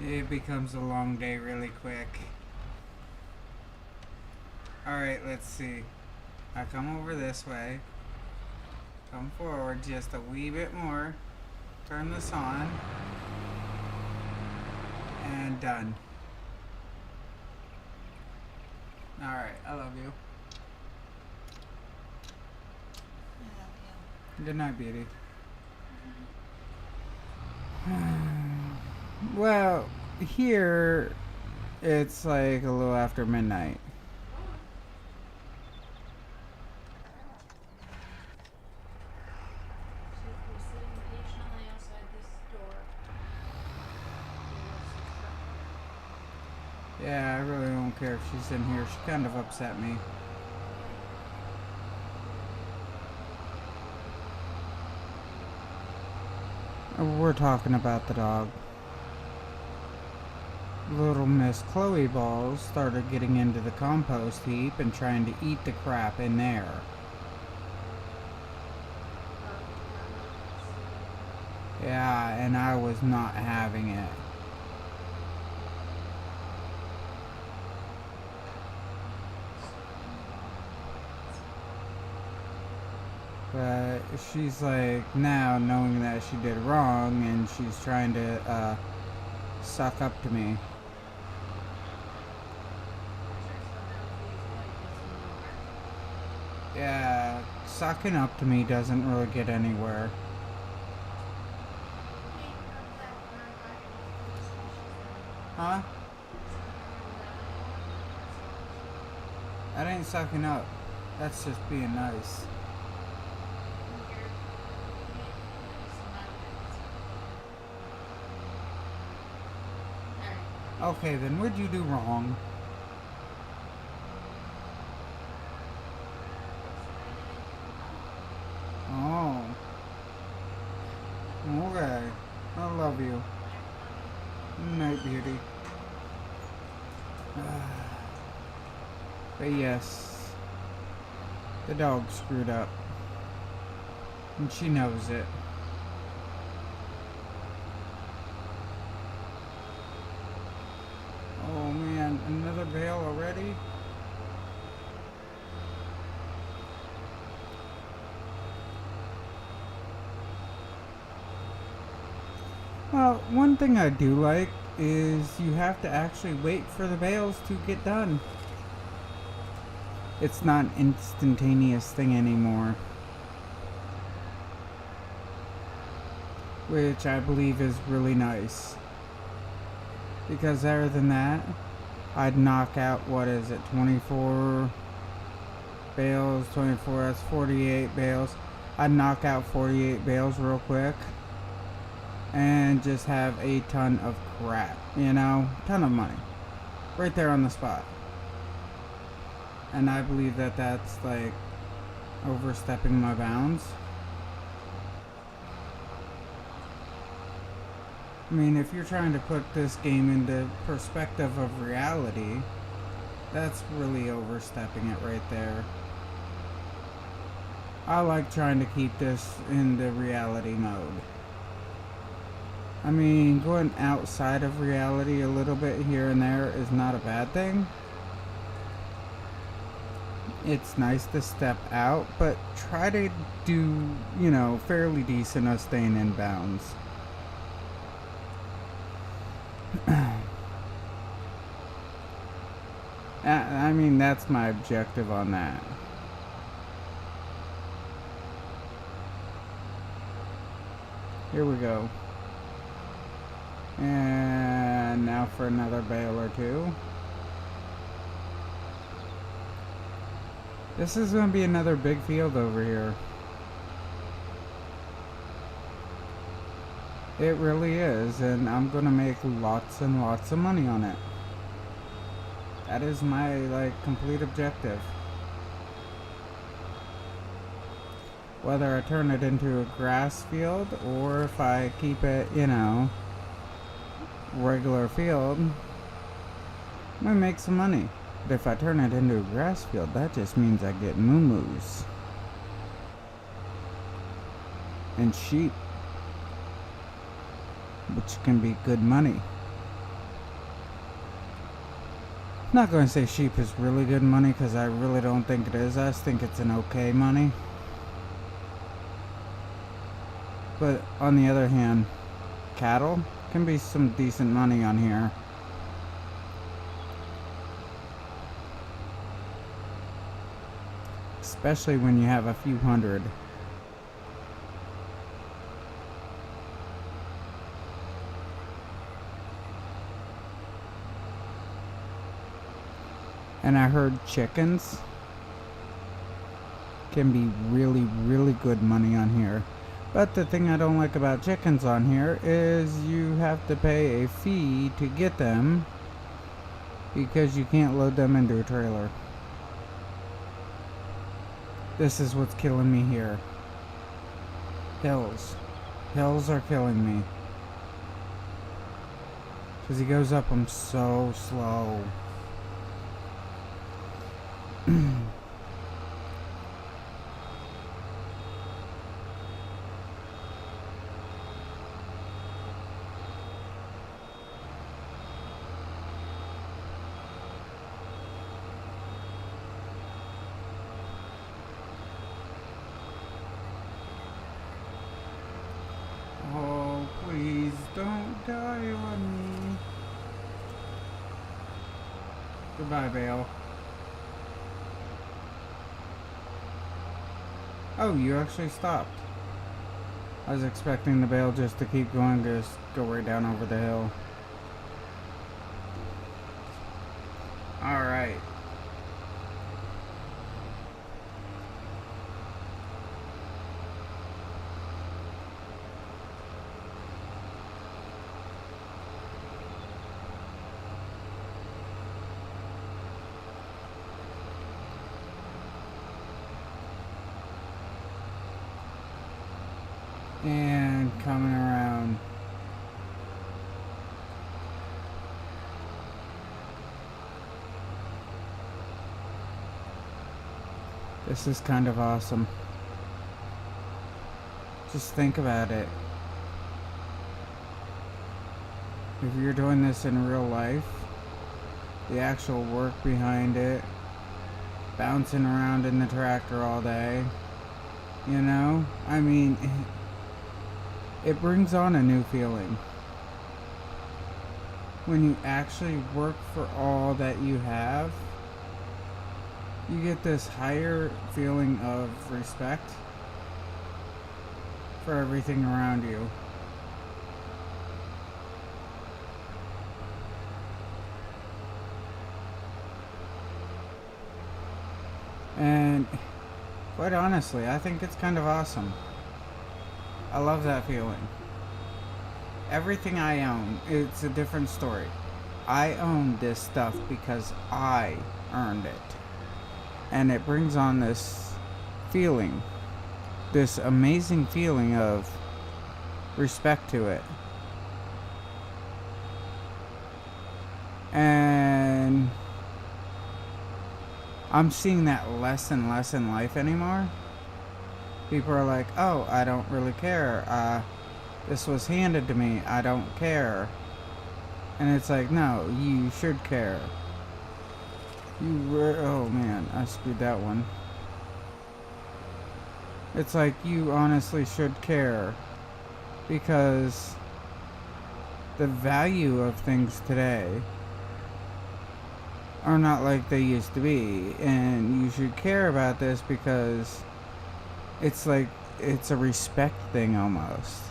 It becomes a long day really quick. Alright, let's see. I come over this way. Come forward just a wee bit more. Turn this on. And done. Alright, I love you. I love you. Good night, beauty. Well, here it's like a little after midnight. She's sitting patiently outside this door. Yeah, I really don't care if she's in here. She kind of upset me. We're talking about the dog. Little Miss Chloe Balls started getting into the compost heap and trying to eat the crap in there. Yeah, and I was not having it. But she's like now knowing that she did wrong and she's trying to suck up to me. Yeah, sucking up to me doesn't really get anywhere. Huh? That ain't sucking up. That's just being nice. Okay, then what'd you do wrong? Oh. Okay. I love you. Night, beauty. But yes, the dog screwed up. And she knows it. Oh man, another bale already? Well, one thing I do like is you have to actually wait for the bales to get done. It's not an instantaneous thing anymore. Which I believe is really nice. Because other than that, I'd knock out, what is it, 24 bales, 24, that's 48 bales. I'd knock out 48 bales real quick. And just have a ton of crap, you know, ton of money. Right there on the spot. And I believe that that's like overstepping my bounds. I mean, if you're trying to put this game into perspective of reality, that's really overstepping it right there. I like trying to keep this in the reality mode. I mean, going outside of reality a little bit here and there is not a bad thing. It's nice to step out, but try to do, you know, fairly decent of staying in bounds. I mean, that's my objective on that. Here we go. And now for another bale or two. This is going to be another big field over here. It really is, and I'm going to make lots and lots of money on it. That is my, like, complete objective. Whether I turn it into a grass field or if I keep it, you know, regular field, I make some money. But if I turn it into a grass field, that just means I get moo-moos. And sheep, which can be good money. I'm not going to say sheep is really good money because I really don't think it is. I just think it's an okay money. But on the other hand, cattle can be some decent money on here. Especially when you have a few hundred. And I heard chickens can be really, really good money on here. But the thing I don't like about chickens on here is you have to pay a fee to get them because you can't load them into a trailer. This is what's killing me here. Hills. Hills are killing me. Because he goes up them so slow. Oh, please don't die on me. Goodbye, Bale. Oh, you actually stopped. I was expecting the bale just to keep going, just go right down over the hill. Alright. And coming around. This is kind of awesome. Just think about it. If you're doing this in real life, the actual work behind it, bouncing around in the tractor all day, you know? I mean, it brings on a new feeling. When you actually work for all that you have, you get this higher feeling of respect for everything around you. And quite honestly, I think it's kind of awesome. I love that feeling. Everything I own, it's a different story. I own this stuff because I earned it. And it brings on this feeling, this amazing feeling of respect to it. And I'm seeing that less and less in life anymore. People are like, oh, I don't really care. This was handed to me. I don't care. And it's like, no, you should care. Oh man, I screwed that one. It's like you honestly should care. Because the value of things today are not like they used to be. And you should care about this because it's like, it's a respect thing almost.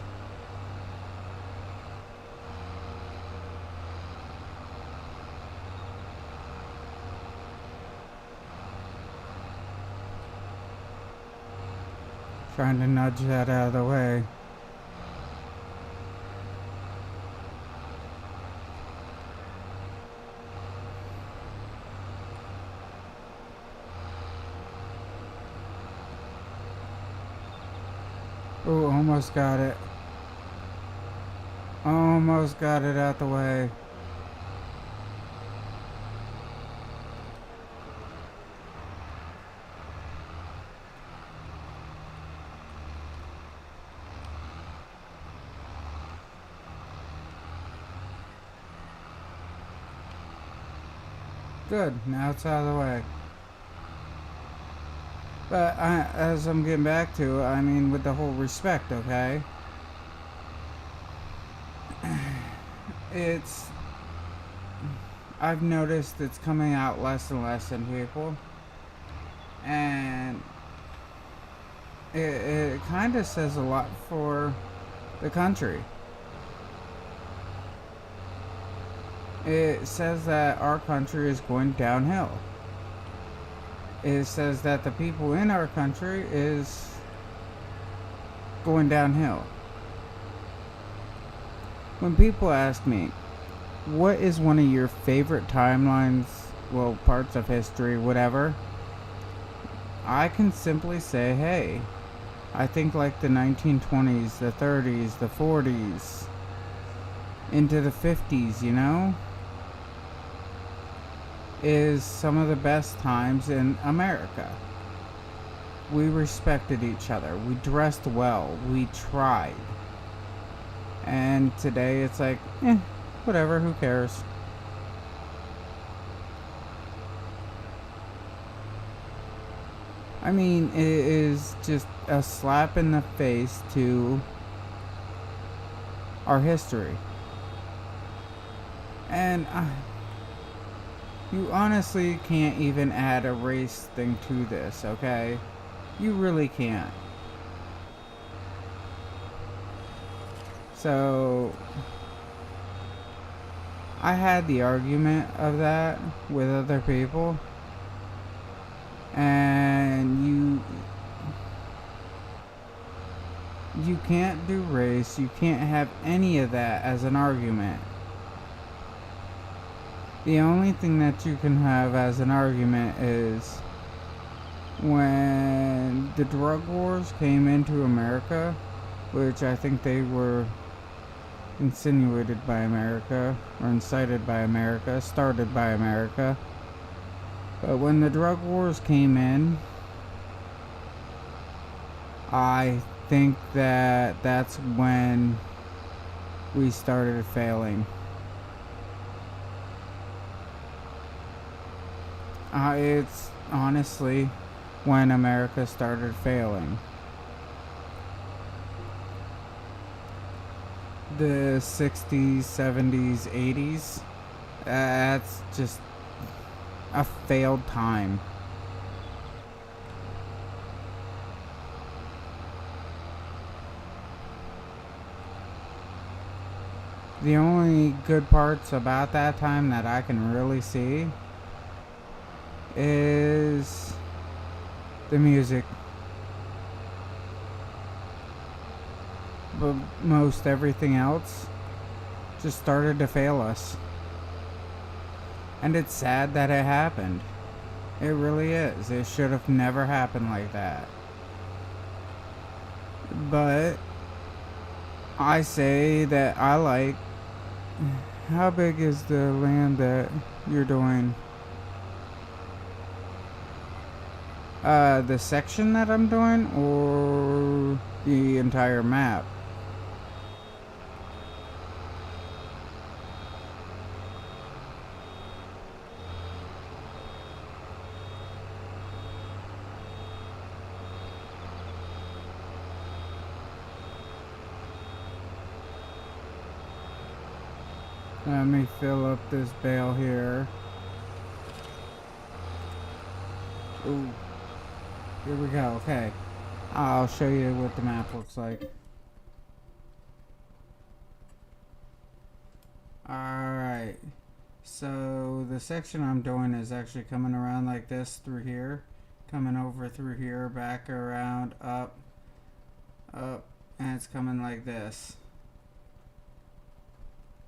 Trying to nudge that out of the way. Oh, almost got it. Almost got it out the way. Good, now it's out of the way. But as I'm getting back to, I mean, with the whole respect, okay? It's, I've noticed it's coming out less and less in people. And it kind of says a lot for the country. It says that our country is going downhill. It says that the people in our country is going downhill. When people ask me, what is one of your favorite timelines, well, parts of history, whatever, I can simply say, hey, I think like the 1920s, the 30s, the 40s, into the 50s, you know, is some of the best times in America. We respected each other. We dressed well. We tried. And today it's like, whatever, who cares? I mean, it is just a slap in the face to our history. And you honestly can't even add a race thing to this, okay? You really can't. So, I had the argument of that with other people. And you can't do race, you can't have any of that as an argument. The only thing that you can have as an argument is when the drug wars came into America, which I think they were insinuated by America, or incited by America, started by America. But when the drug wars came in, I think that that's when we started failing. It's honestly when America started failing. The 60s, 70s, 80s, that's just a failed time. The only good parts about that time that I can really see is the music. But most everything else just started to fail us. And it's sad that it happened. It really is. It should have never happened like that. But I say that I like. How big is the land that you're doing? The section that I'm doing, or the entire map? Let me fill up this bale here. Ooh. Here we go, okay. I'll show you what the map looks like. Alright. So the section I'm doing is actually coming around like this through here. Coming over through here, back around, up, and it's coming like this.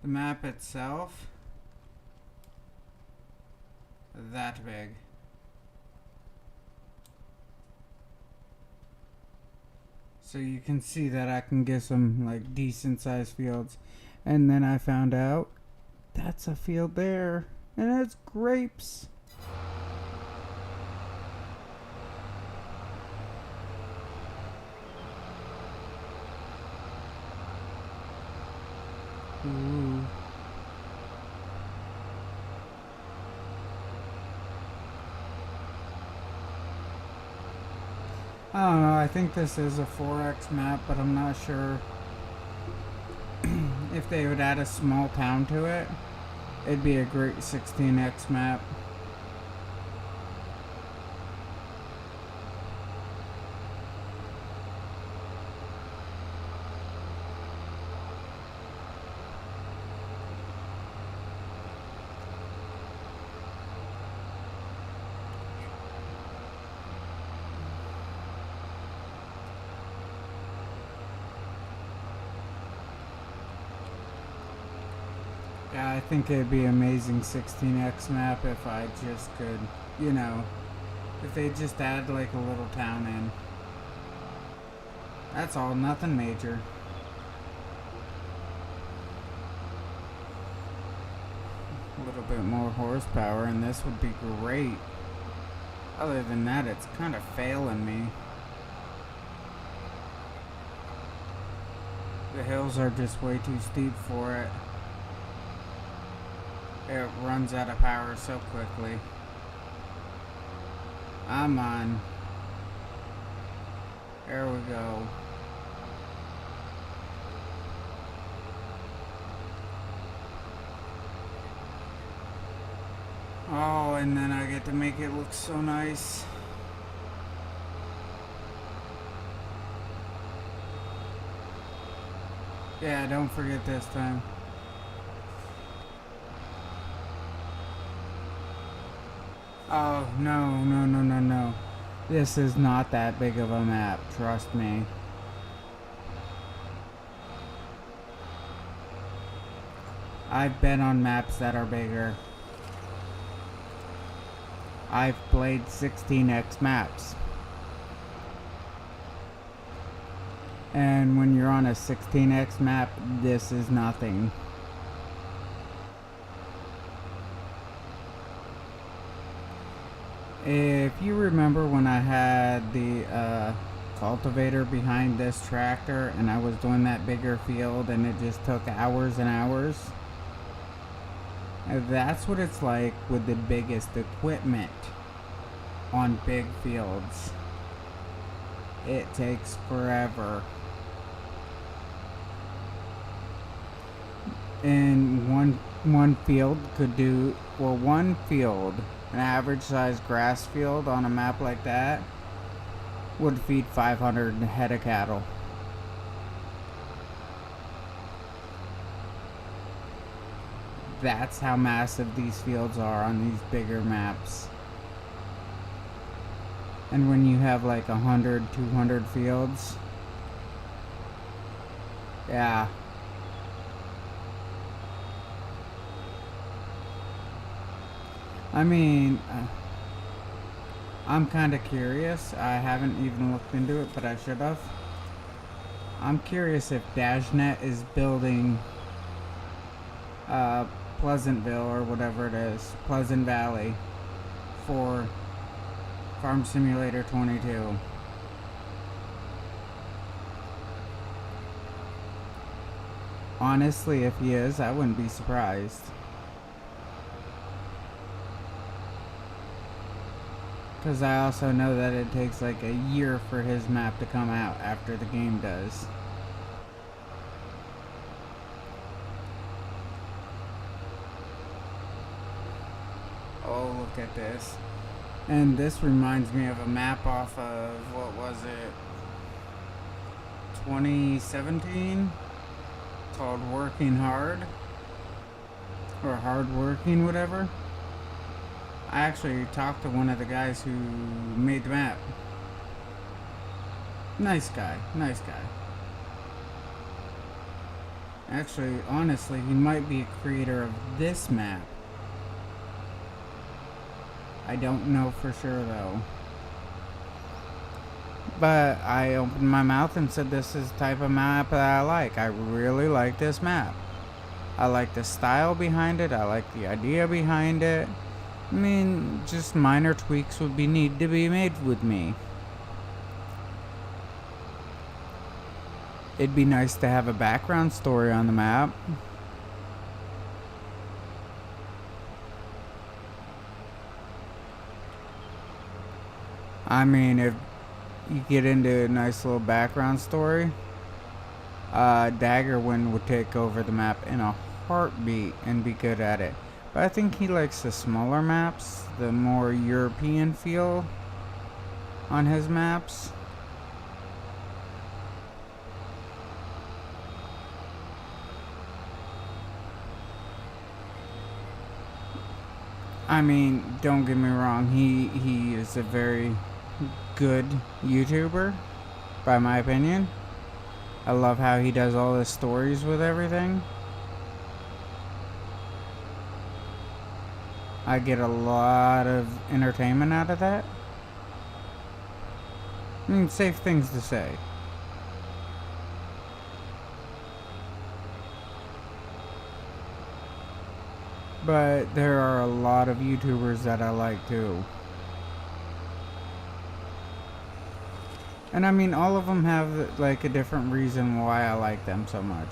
The map itself, that big. So you can see that I can get some like decent sized fields. And then I found out that's a field there, and it's grapes. Ooh. I don't know, I think this is a 4X map, but I'm not sure if they would add a small town to it. It'd be a great 16X map. Yeah, I think it'd be an amazing 16X map if I just could, you know, if they just add like a little town in. That's all, nothing major. A little bit more horsepower and this would be great. Other than that, it's kind of failing me. The hills are just way too steep for it. It runs out of power so quickly. I'm on. There we go. Oh, and then I get to make it look so nice. Yeah, don't forget this time. Oh, no, no, no, no, no. This is not that big of a map, trust me. I've been on maps that are bigger. I've played 16X maps. And when you're on a 16X map, this is nothing. If you remember when I had the cultivator behind this tractor and I was doing that bigger field and it just took hours and hours, that's what it's like with the biggest equipment on big fields. It takes forever. And one field could do, well, one field, an average sized grass field on a map like that would feed 500 head of cattle. That's how massive these fields are on these bigger maps. And when you have like 100, 200 fields, yeah. I mean, I'm kind of curious. I haven't even looked into it, but I should have. I'm curious if Dashnet is building Pleasantville or whatever it is, Pleasant Valley, for Farm Simulator 22. Honestly, if he is, I wouldn't be surprised. Because I also know that it takes like a year for his map to come out after the game does. Oh, look at this. And this reminds me of a map off of, what was it, 2017? Called Working Hard. Or Hard Working, whatever. I actually talked to one of the guys who made the map. Nice guy, nice guy. Actually, honestly, he might be a creator of this map. I don't know for sure though. But I opened my mouth and said this is the type of map that I like. I really like this map. I like the style behind it. I like the idea behind it. I mean, just minor tweaks would need to be made with me. It'd be nice to have a background story on the map. I mean, if you get into a nice little background story, Daggerwind would take over the map in a heartbeat and be good at it. But I think he likes the smaller maps, the more European feel on his maps. I mean, don't get me wrong, he is a very good YouTuber, by my opinion. I love how he does all his stories with everything. I get a lot of entertainment out of that. I mean, safe things to say. But there are a lot of YouTubers that I like too. And I mean, all of them have like a different reason why I like them so much.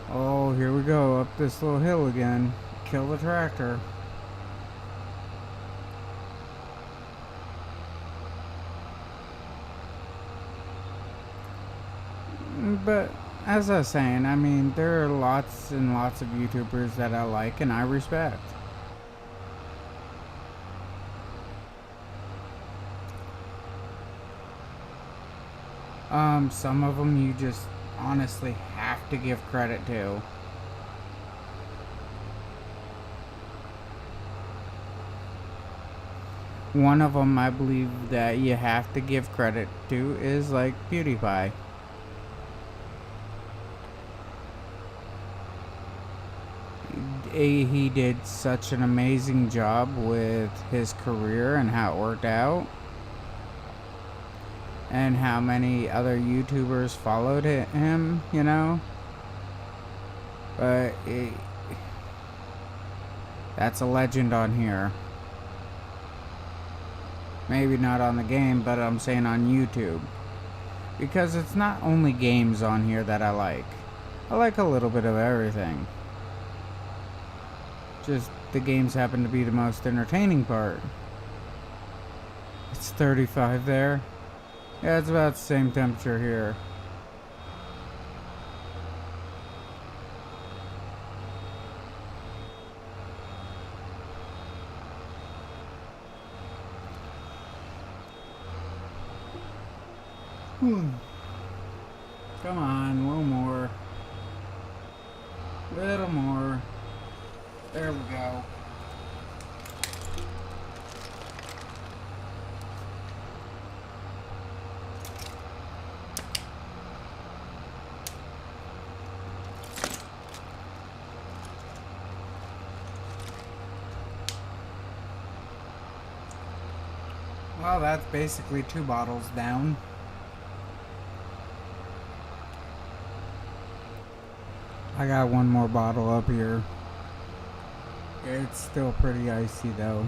Oh, here we go, up this little hill again. Kill the tractor. But as I was saying, I mean, there are lots and lots of YouTubers that I like and I respect. Some of them you just honestly have to give credit to. One of them I believe that you have to give credit to is like PewDiePie. He did such an amazing job with his career and how it worked out. And how many other YouTubers followed him, you know? But that's a legend on here. Maybe not on the game, but I'm saying on YouTube. Because it's not only games on here that I like. I like a little bit of everything. Just the games happen to be the most entertaining part. It's 35 there. Yeah, it's about the same temperature here. Come on, a little more. Little more. There we go. Well, that's basically 2 bottles down. I got one more bottle up here. It's still pretty icy though.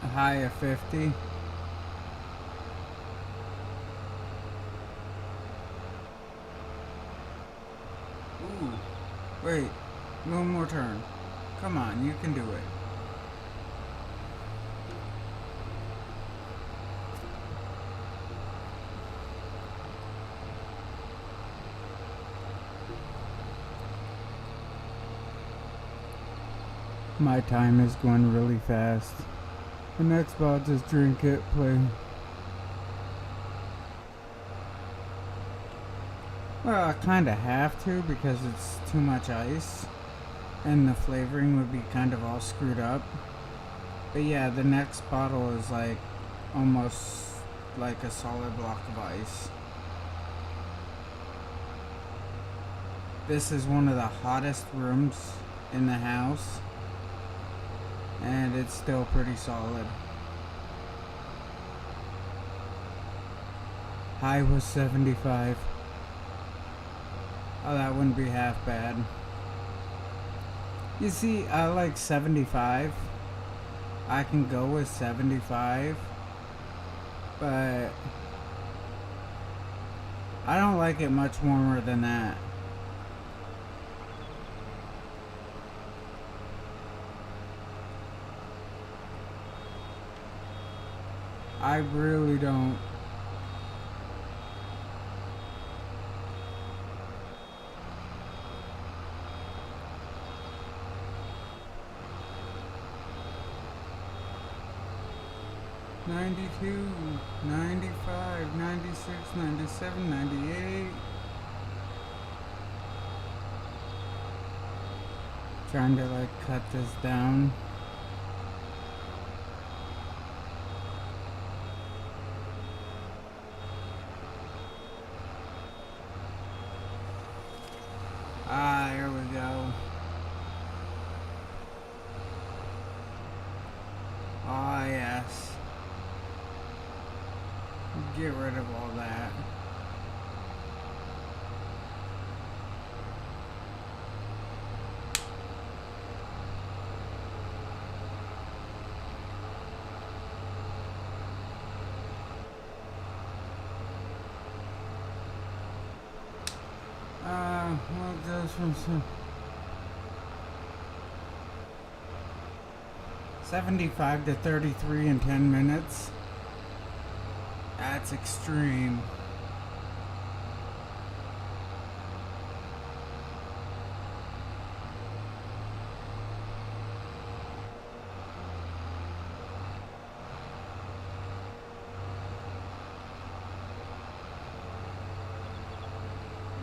A high of 50. Ooh, wait, one more turn. Come on, you can do it. My time is going really fast. The next ball, just drink it, play. Well, I kinda have to because it's too much ice. And the flavoring would be kind of all screwed up. But yeah, the next bottle is like almost like a solid block of ice. This is one of the hottest rooms in the house, and it's still pretty solid. High was 75. Oh, that wouldn't be half bad. You see, I like 75. I can go with 75, but I don't like it much warmer than that. I really don't. '92, '95, '96, '97, '98. Trying to like cut this down. Ah, here we go. Ah, yes. Get rid of all that. What goes from 75 to 33 in 10 minutes? That's extreme.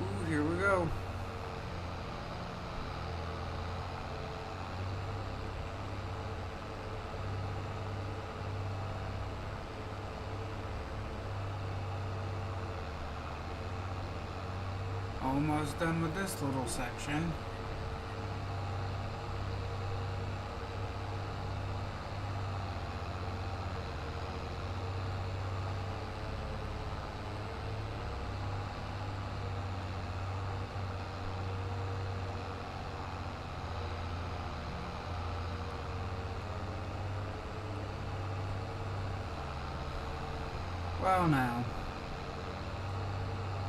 Ooh, here we go. Almost done with this little section. Well now,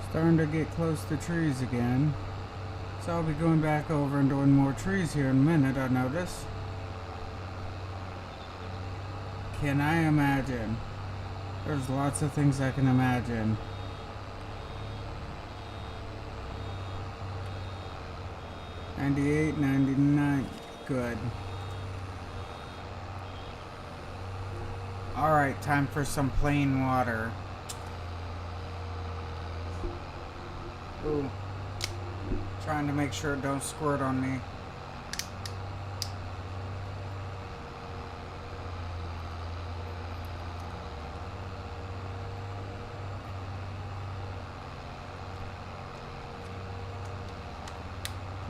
starting to get close to trees again. So I'll be going back over and doing more trees here in a minute, I notice. Can I imagine? There's lots of things I can imagine. '98, '99, good. Alright, time for some plain water. Ooh. Trying to make sure it don't squirt on me.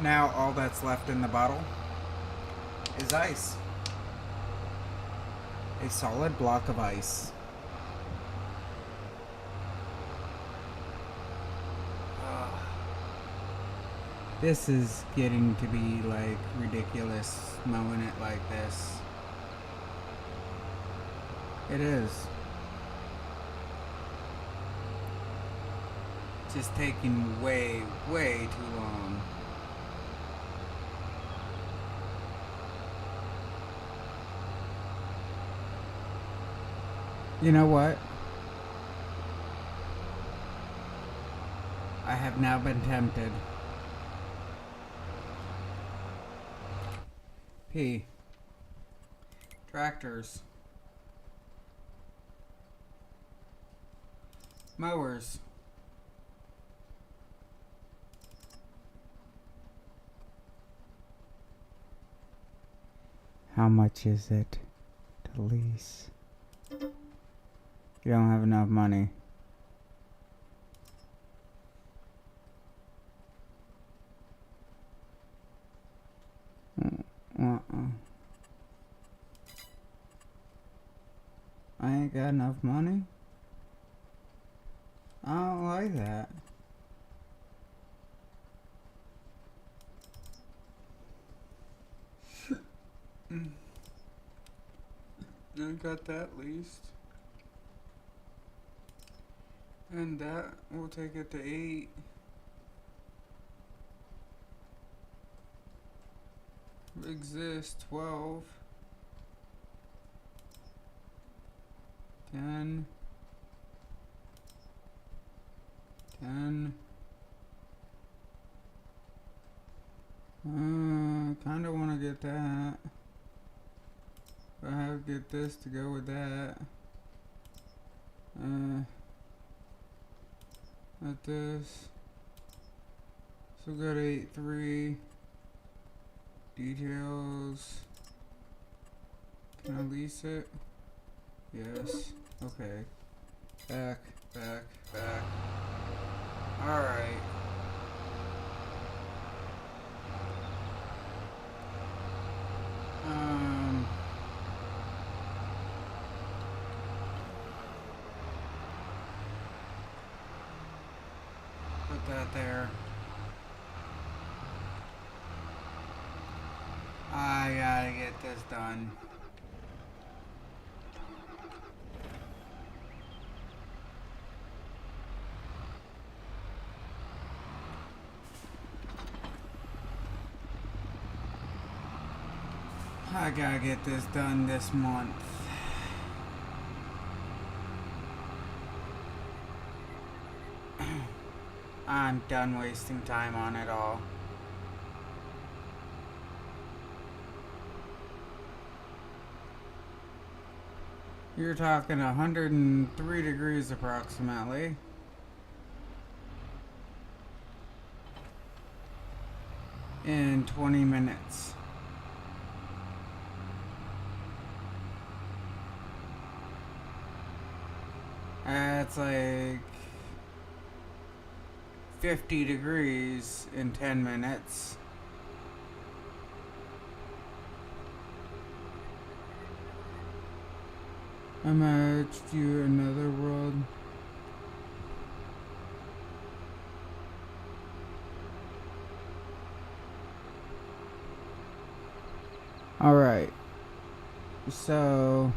Now all that's left in the bottle is ice. A solid block of ice. This is getting to be like ridiculous, mowing it like this. It is. Just taking way, way too long. You know what? I have now been tempted. P. Tractors. Mowers. How much is it to lease? You don't have enough money. Uh-uh. I ain't got enough money. I don't like that. I got that least. And that will take it to 8. Exist 12. 10. 10. Kinda wanna get that. I have to get this to go with that. At this. So got 8-3. Details. Can I lease it? Yes. Okay. Back. Alright. Put that there. I gotta get this done. I gotta get this done this month. I'm done wasting time on it all. You're talking 103 degrees approximately. In 20 minutes. That's like 50 degrees in 10 minutes. I matched you another world. Alright. So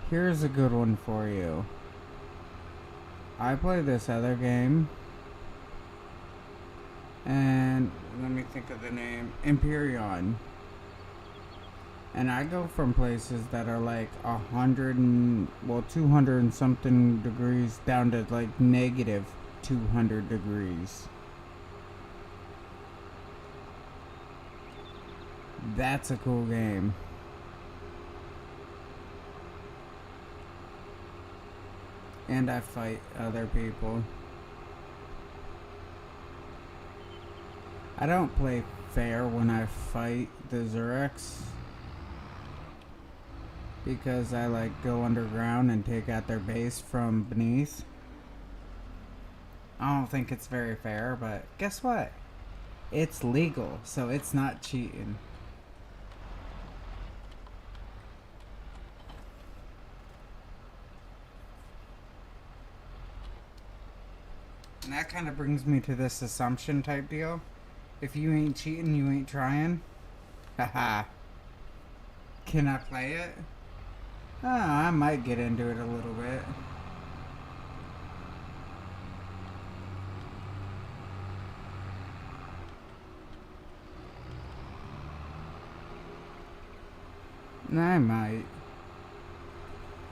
here's a good one for you. I play this other game. And let me think of the name. Empyrean. And I go from places that are like 200 and something degrees down to like negative 200 degrees. That's a cool game. And I fight other people. I don't play fair when I fight the Zurex, because I like go underground and take out their base from beneath. I don't think it's very fair, but guess what? It's legal, so it's not cheating. And that kind of brings me to this assumption type deal. If you ain't cheating, you ain't trying. Haha. Can I play it? I might get into it a little bit. I might.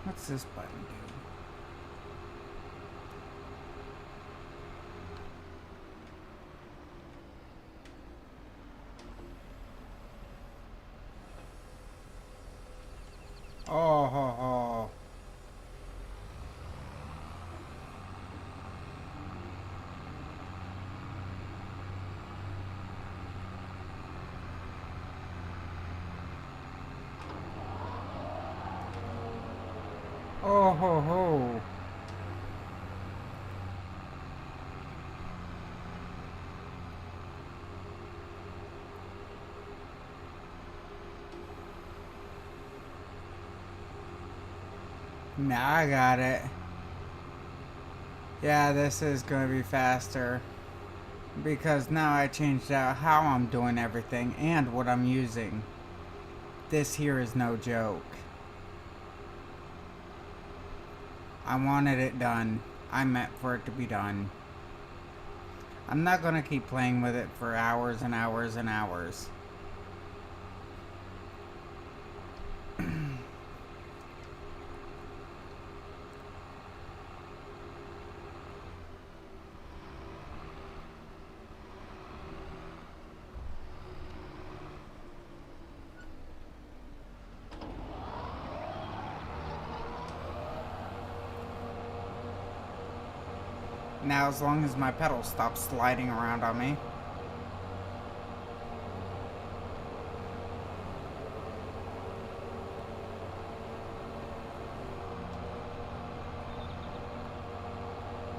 What's this button do? Oh, ho, ho. Oh ho ho. Now I got it. Yeah, this is gonna be faster. Because now I changed out how I'm doing everything and what I'm using. This here is no joke. I wanted it done. I meant for it to be done. I'm not gonna keep playing with it for hours and hours and hours. Now, as long as my pedals stop sliding around on me.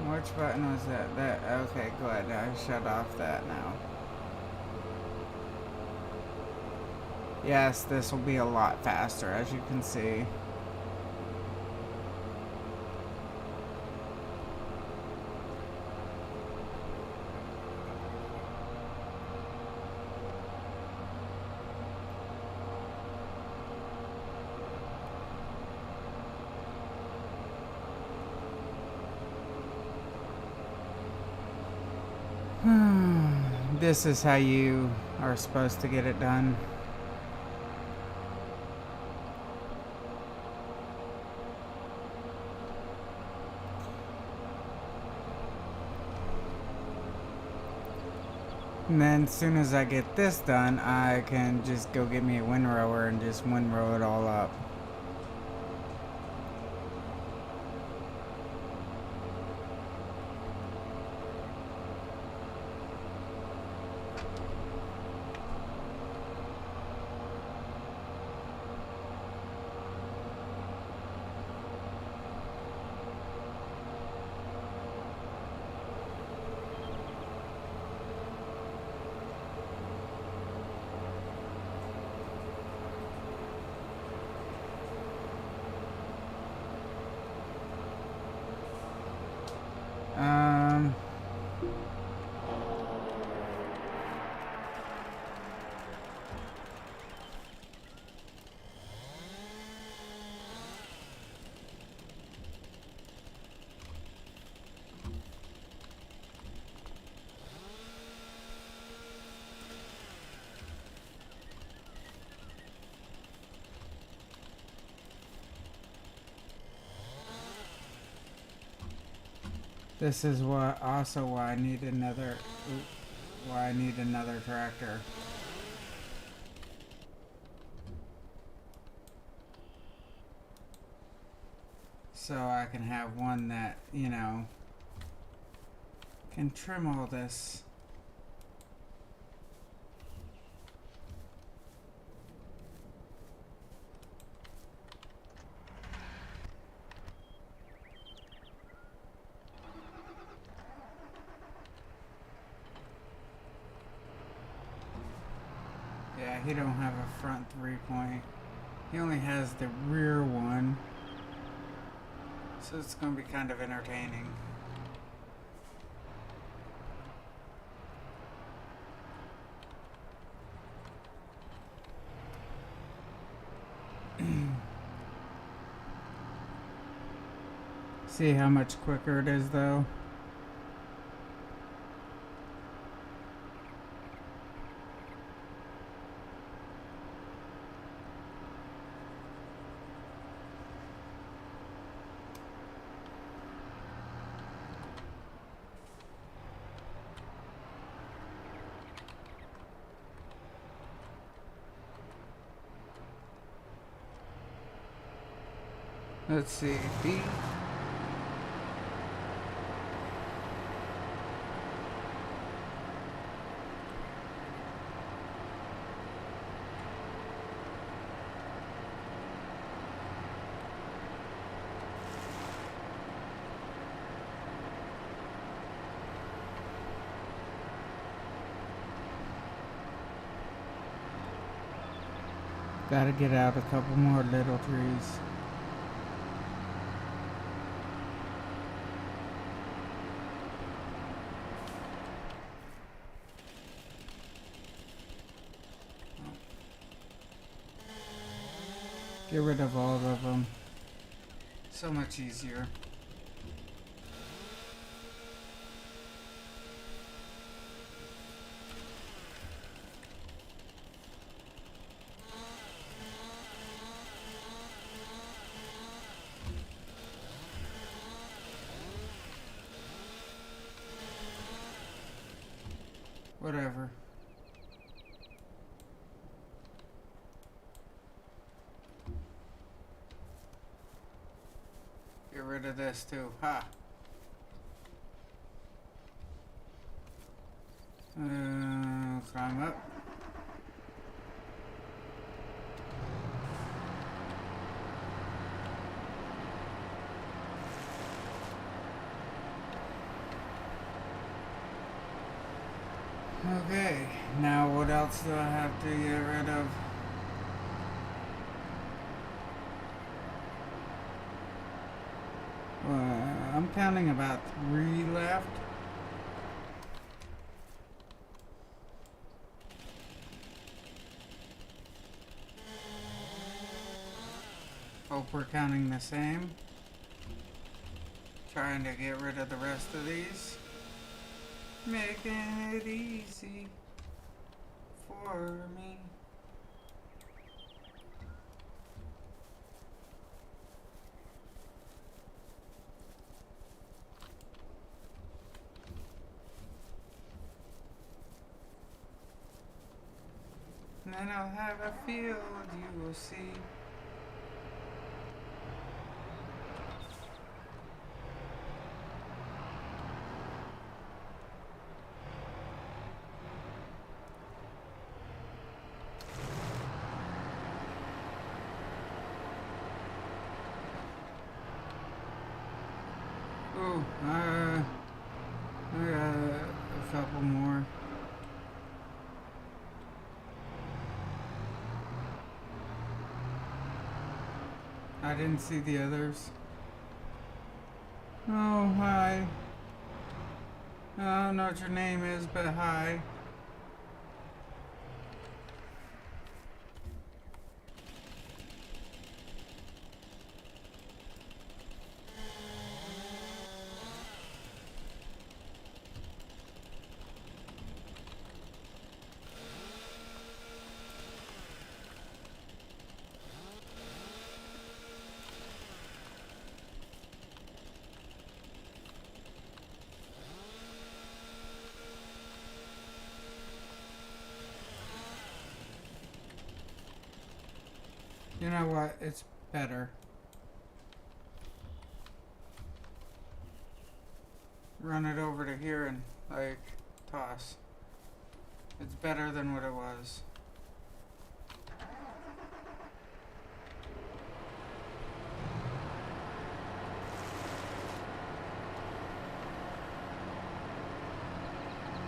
Which button was that? Okay, good. I shut off that now. Yes, this will be a lot faster, as you can see. This is how you are supposed to get it done. And then as soon as I get this done, I can just go get me a windrower and just windrow it all up. Um, this is why I need another tractor. So I can have one that, can trim all this. Yeah, he don't have a front 3-point. He only has the rear one. So it's going to be kind of entertaining. See how much quicker it is though? Let's see, B. Gotta get out a couple more little trees. Get rid of all of them. So much easier. Whatever. Get rid of this too. Ha! Climb up. Okay, now what else do I have to get rid of? I'm counting about 3 left. Hope we're counting the same. Trying to get rid of the rest of these. Making it easy for me. And then I'll have a field you will see. Ooh, I got a couple more. I didn't see the others. Oh, hi. I don't know what your name is, but hi. You know what? It's better. Run it over to here and, like, toss. It's better than what it was.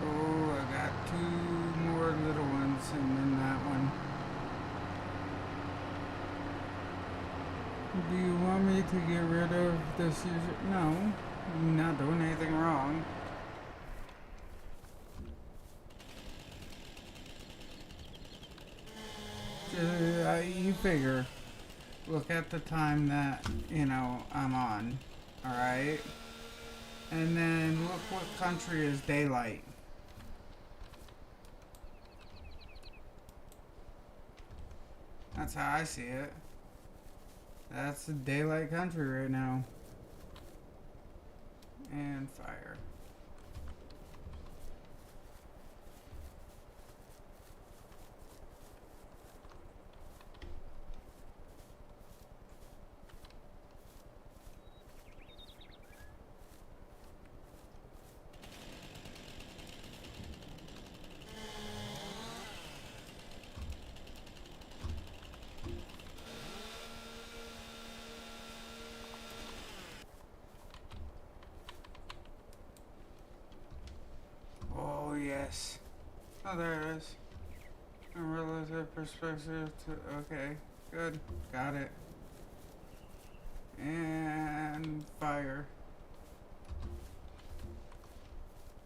Oh, I got 2 more little ones and then that one. Do you want me to get rid of this user? No, I'm not doing anything wrong. You figure. Look at the time that, I'm on. Alright? And then look what country is daylight. That's how I see it. That's the daylight country right now. And fire. Oh, yes. Oh, there it is. A relative perspective to. Okay, good. Got it. And fire.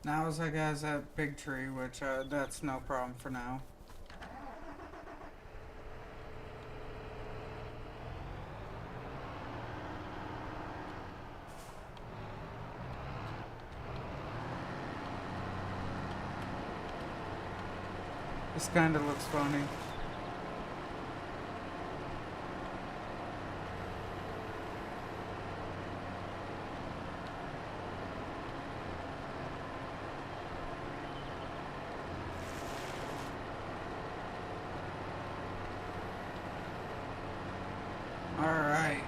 Now as I guess that big tree, which that's no problem for now. This kind of looks funny. Alright.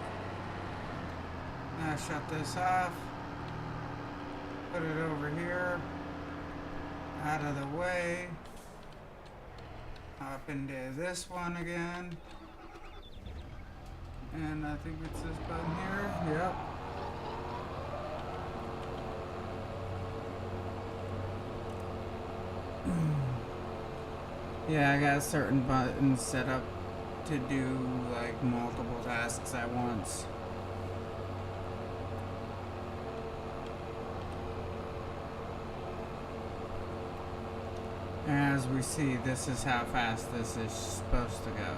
Now shut this off. Put it over here. Out of the way. Hop into this one again. And I think it's this button here. Yep. Yeah, I got certain buttons set up to do like multiple tasks at once. As we see, this is how fast this is supposed to go.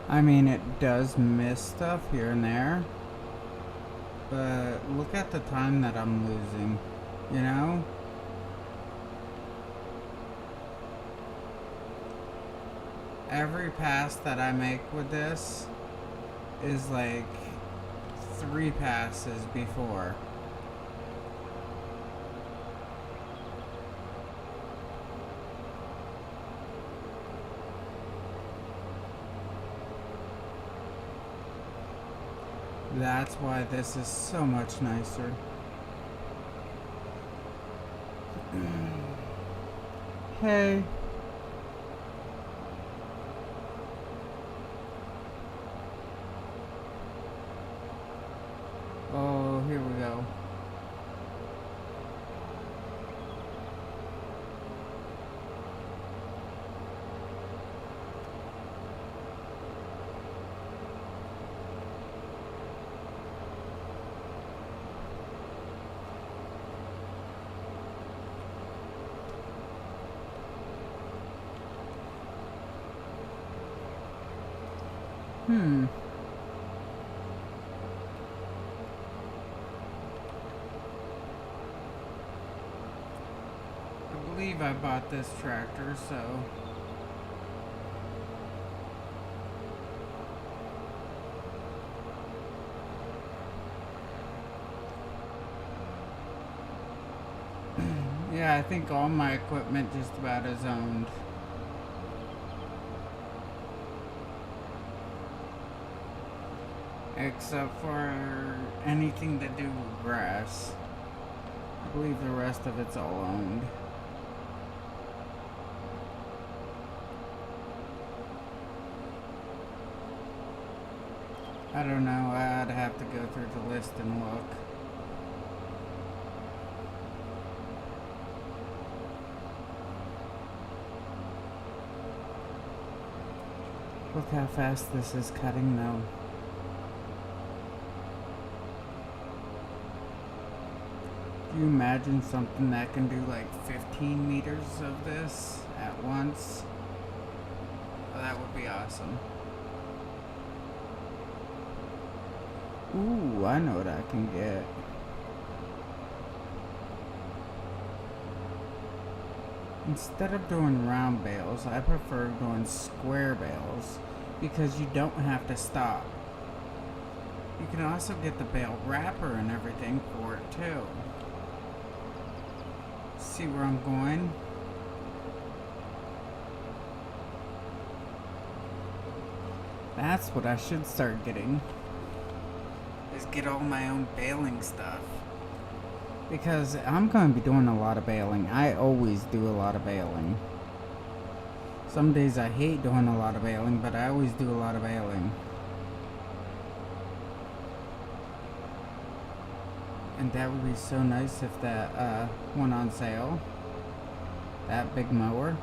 I mean, it does miss stuff here and there, but look at the time that I'm losing, you know? Every pass that I make with this is like 3 passes before. That's why this is so much nicer. Hey. Oh, here we go. I believe I bought this tractor, so yeah, I think all my equipment just about is owned. Except for anything to do with grass. I believe the rest of it's all owned. I don't know, I'd have to go through the list and look. Look how fast this is cutting though. Can you imagine something that can do like 15 meters of this at once? Well, that would be awesome. Ooh, I know what I can get. Instead of doing round bales, I prefer doing square bales because you don't have to stop. You can also get the bale wrapper and everything for it too. See where I'm going? That's what I should start getting. Is get all my own baling stuff. Because I'm going to be doing a lot of baling. I always do a lot of baling. Some days I hate doing a lot of baling, but I always do a lot of baling. And that would be so nice if that went on sale. That big mower.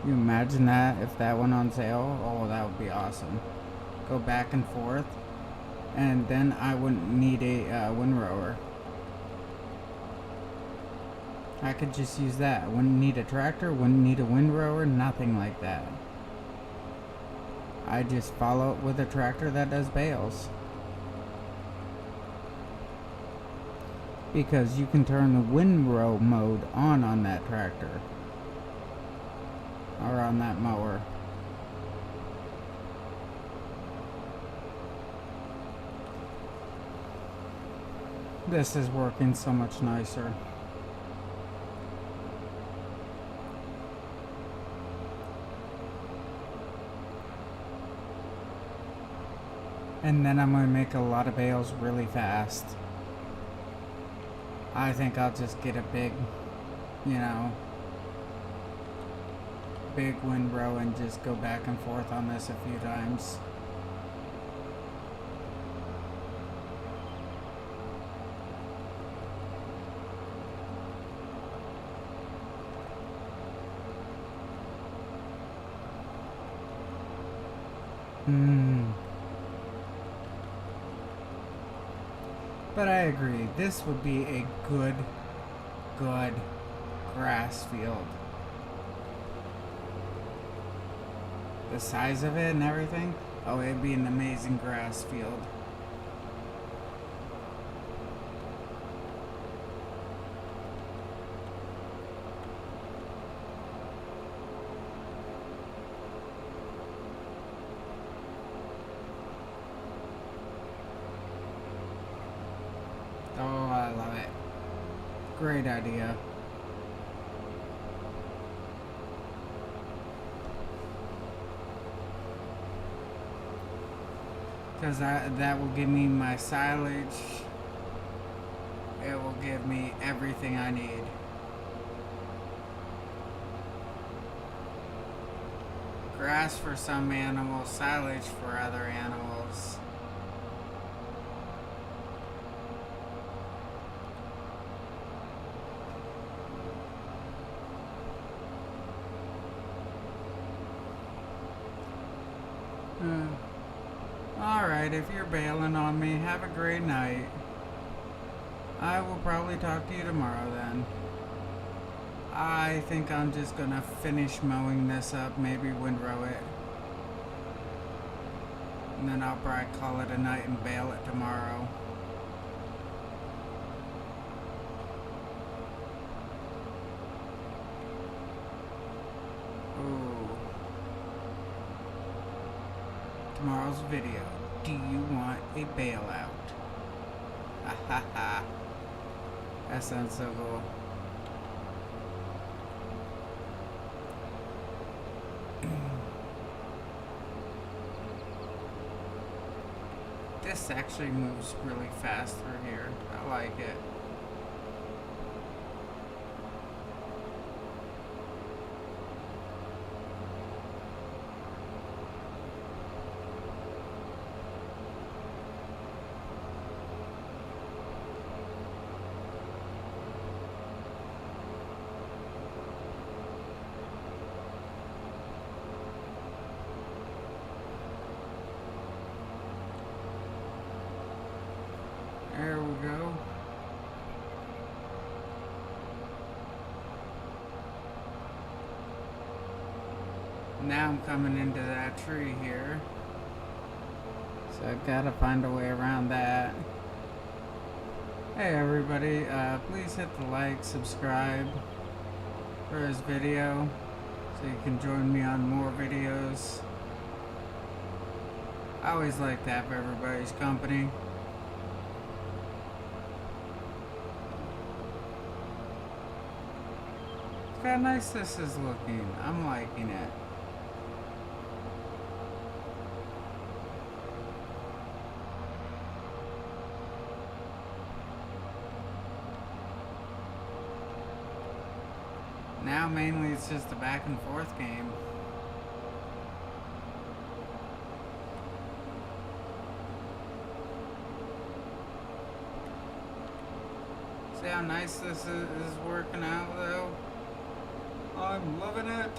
You imagine that if that went on sale? Oh, that would be awesome. Go back and forth. And then I wouldn't need a windrower. I could just use that. I wouldn't need a tractor, wouldn't need a windrower, nothing like that. I just follow it with a tractor that does bales. Because you can turn the windrow mode on that tractor. Or on that mower. This is working so much nicer. And then I'm going to make a lot of bales really fast. I think I'll just get a big, big windrow and just go back and forth on this a few times. But I agree, this would be a good grass field. The size of it and everything, oh, it'd be an amazing grass field. Oh, I love it. Great idea. Because that will give me my silage. It will give me everything I need. Grass for some animals, silage for other animals. Alright, if you're bailing on me, have a great night. I will probably talk to you tomorrow then. I think I'm just gonna finish mowing this up, maybe windrow it. And then I'll probably call it a night and bale it tomorrow. Tomorrow's video. Do you want a bailout? Ha ha ha. That sounds so cool. This actually moves really fast through here. I like it. There we go. Now I'm coming into that tree here. So I've got to find a way around that. Hey everybody, please hit the like, subscribe for this video so you can join me on more videos. I always like to have everybody's company. Look how nice this is looking. I'm liking it. Now mainly it's just a back and forth game. See how nice this is working out though? I'm loving it.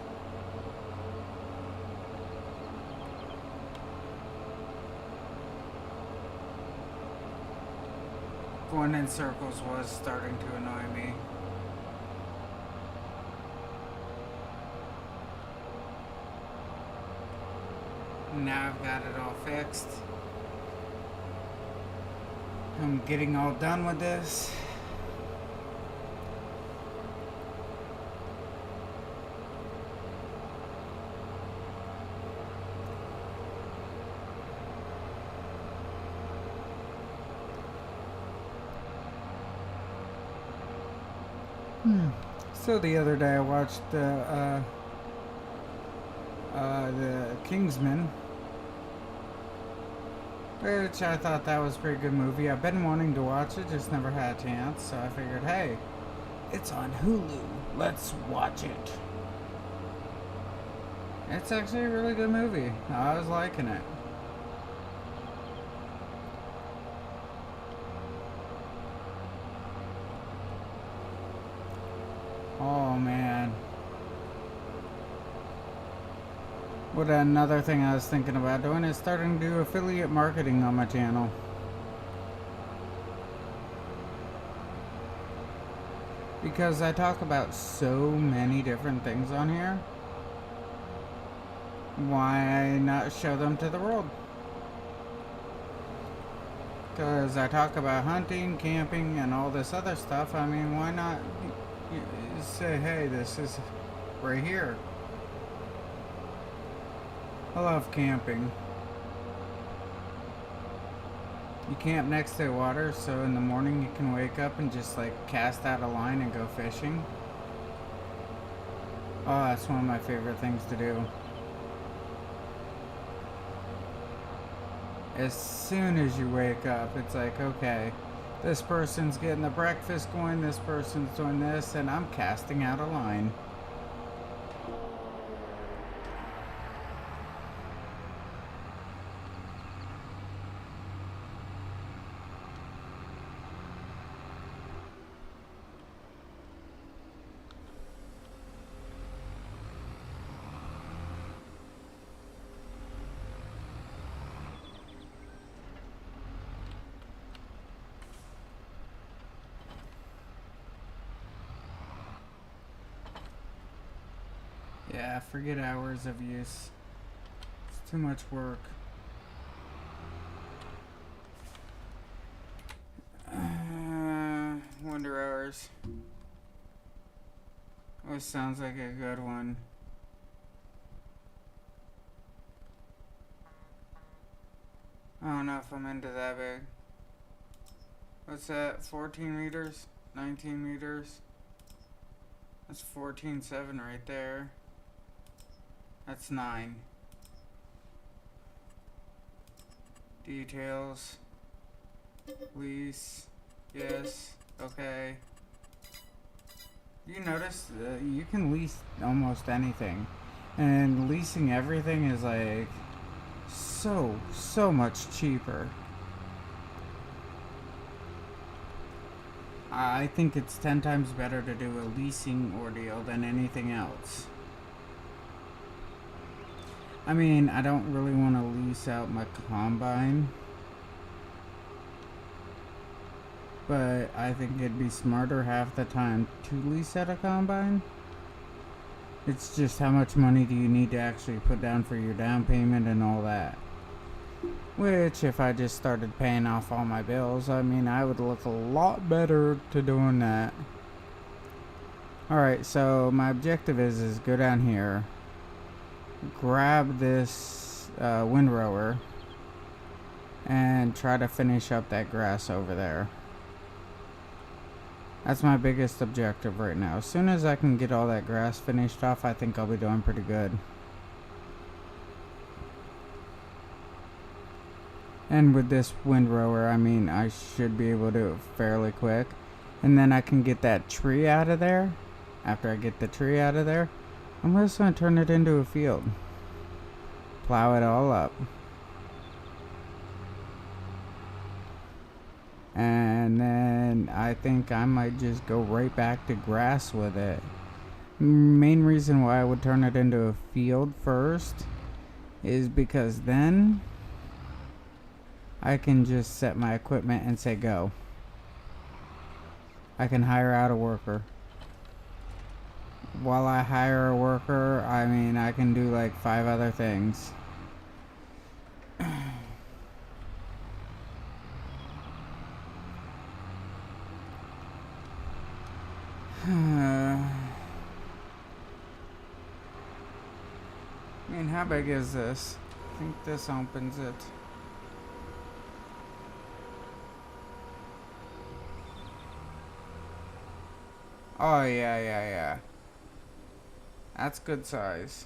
Going in circles was starting to annoy me. Now I've got it all fixed. I'm getting all done with this. So the other day I watched the Kingsman, which I thought that was a pretty good movie. I've been wanting to watch it, just never had a chance. So I figured, hey, it's on Hulu. Let's watch it. It's actually a really good movie. I was liking it. Oh man. What another thing I was thinking about doing is starting to do affiliate marketing on my channel. Because I talk about so many different things on here. Why not show them to the world? Because I talk about hunting, camping, and all this other stuff. I mean, why not say, hey, this is right here. I love camping. You camp next to water, so in the morning you can wake up and just like cast out a line and go fishing. Oh, that's one of my favorite things to do. As soon as you wake up, it's like, okay, this person's getting the breakfast going, this person's doing this, and I'm casting out a line. Yeah, forget hours of use. It's too much work. Wonder hours. Oh, sounds like a good one. I don't know if I'm into that big. What's that? 14 meters? 19 meters? That's 14.7 right there. That's 9. Details. Lease. Yes. Okay. You notice you can lease almost anything. And leasing everything is like so much cheaper. I think it's 10 times better to do a leasing ordeal than anything else. I mean, I don't really want to lease out my combine, but I think it'd be smarter half the time to lease out a combine. It's just how much money do you need to actually put down for your down payment and all that. Which, if I just started paying off all my bills, I mean, I would look a lot better to doing that. Alright, so my objective is go down here, grab this windrower, and try to finish up that grass over there. That's my biggest objective right now. As soon as I can get all that grass finished off, I think I'll be doing pretty good. And with this windrower, I mean, I should be able to do it fairly quick. And then I can get that tree out of there. after I get the tree out of there, I'm just going to turn it into a field. Plow it all up. And then I think I might just go right back to grass with it. Main reason why I would turn it into a field first is because then I can just set my equipment and say go. I can hire out a worker. While I hire a worker, I mean, I can do like 5 other things. I mean, how big is this? I think this opens it. Oh, yeah. That's good size.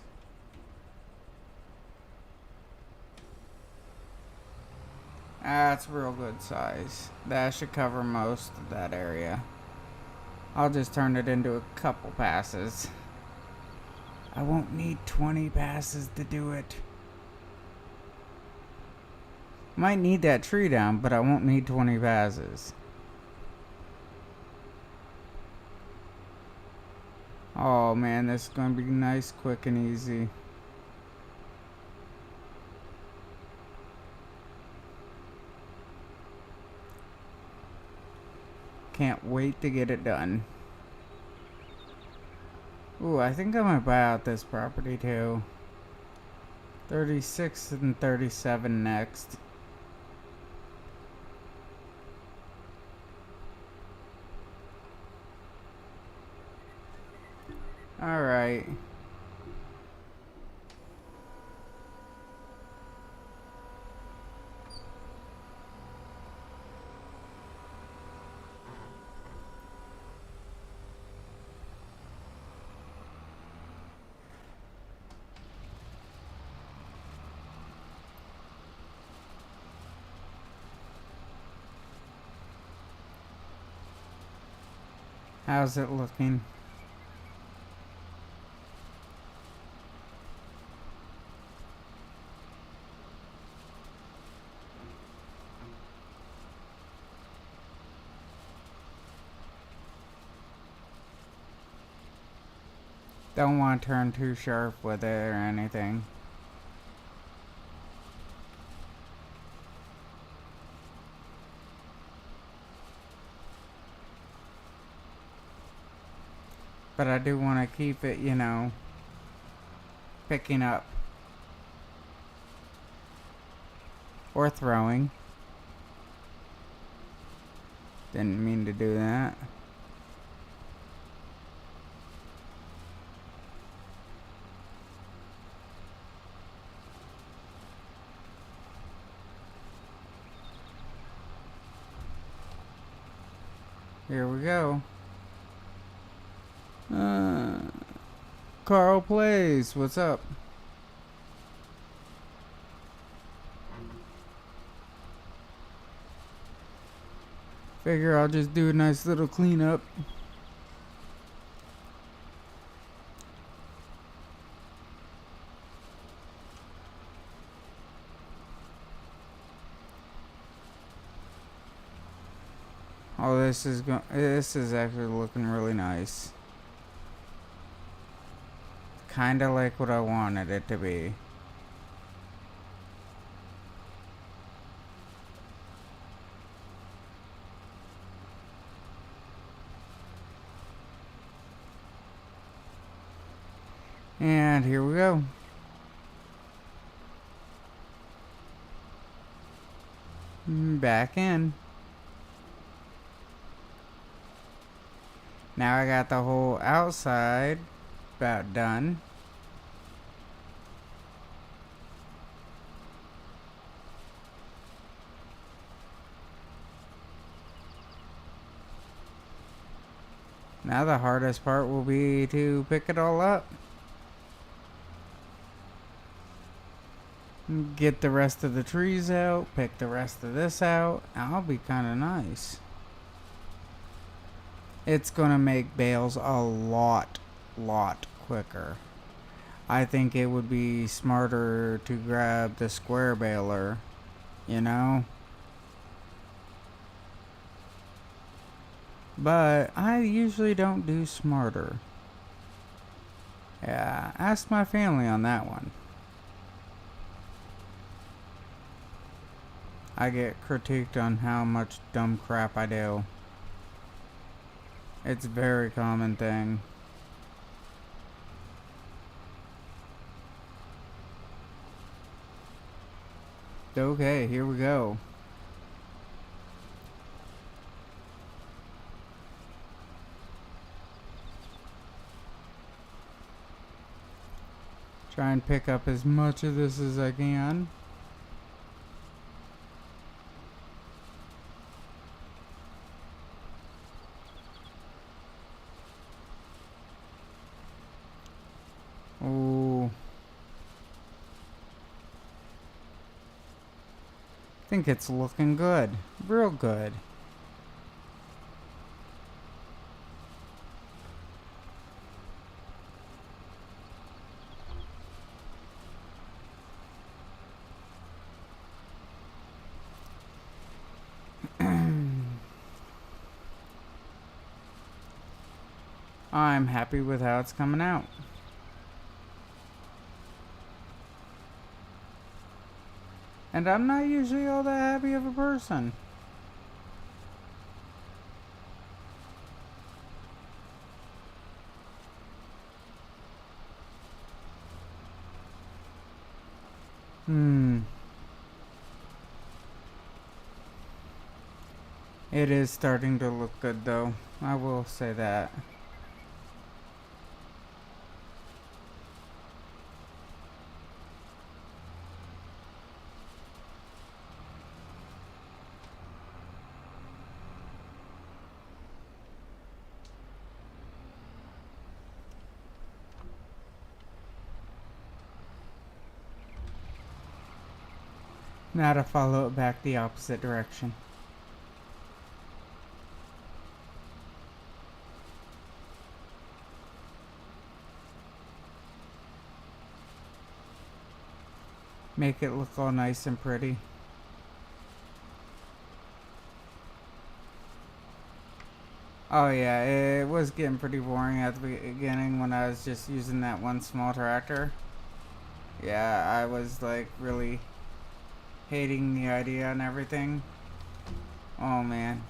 That's real good size. That should cover most of that area. I'll just turn it into a couple passes. I won't need 20 passes to do it. Might need that tree down, but I won't need 20 passes. Oh man, this is gonna be nice, quick, and easy. Can't wait to get it done. Ooh, I think I might buy out this property too. 36 and 37 next. Alright. How's it looking? Don't want to turn too sharp with it or anything. But I do want to keep it, you know, picking up. Or throwing. Didn't mean to do that. Here we go. Carl Plays, what's up? Figure I'll just do a nice little cleanup. Oh, this is actually looking really nice. Kinda like what I wanted it to be. And here we go. Back in. Now I got the whole outside about done. Now the hardest part will be to pick it all up. Get the rest of the trees out, pick the rest of this out. That'll be kind of nice. it's gonna make bales a lot quicker. I think it would be smarter to grab the square baler, you know? But I usually don't do smarter. Yeah, ask my family on that one. I get critiqued on how much dumb crap I do. It's a very common thing. Okay, here we go. Try and pick up as much of this as I can. Oh. I think it's looking good. Real good. I'm happy with how it's coming out. And I'm not usually all that happy of a person. It is starting to look good though. I will say that. Now to follow it back the opposite direction. Make it look all nice and pretty. Oh yeah, it was getting pretty boring at the beginning when I was just using that one small tractor. Yeah, I was like really hating the idea and everything. Oh man.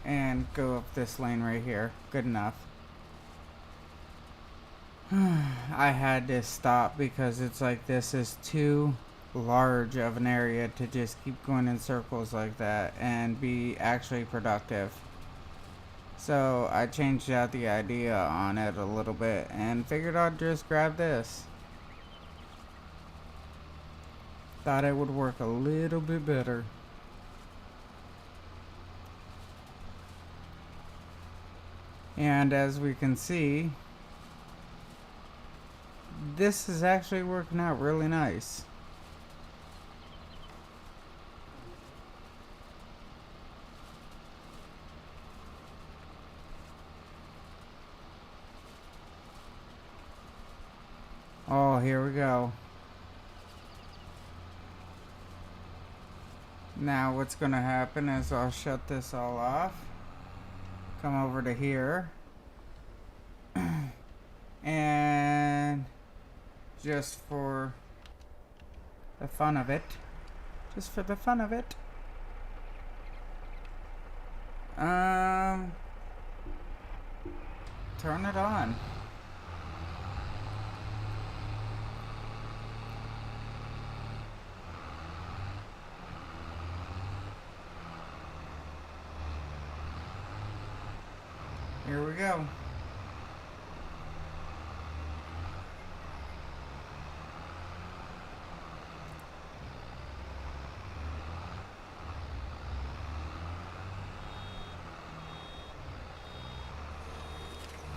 And go up this lane right here. Good enough. I had to stop because it's like this is too large of an area to just keep going in circles like that and be actually productive. So I changed out the idea on it a little bit and figured I'd just grab this. Thought it would work a little bit better. And as we can see, this is actually working out really nice. Oh, here we go. Now what's gonna happen is I'll shut this all off, come over to here, and just for the fun of it, turn it on. Here we go.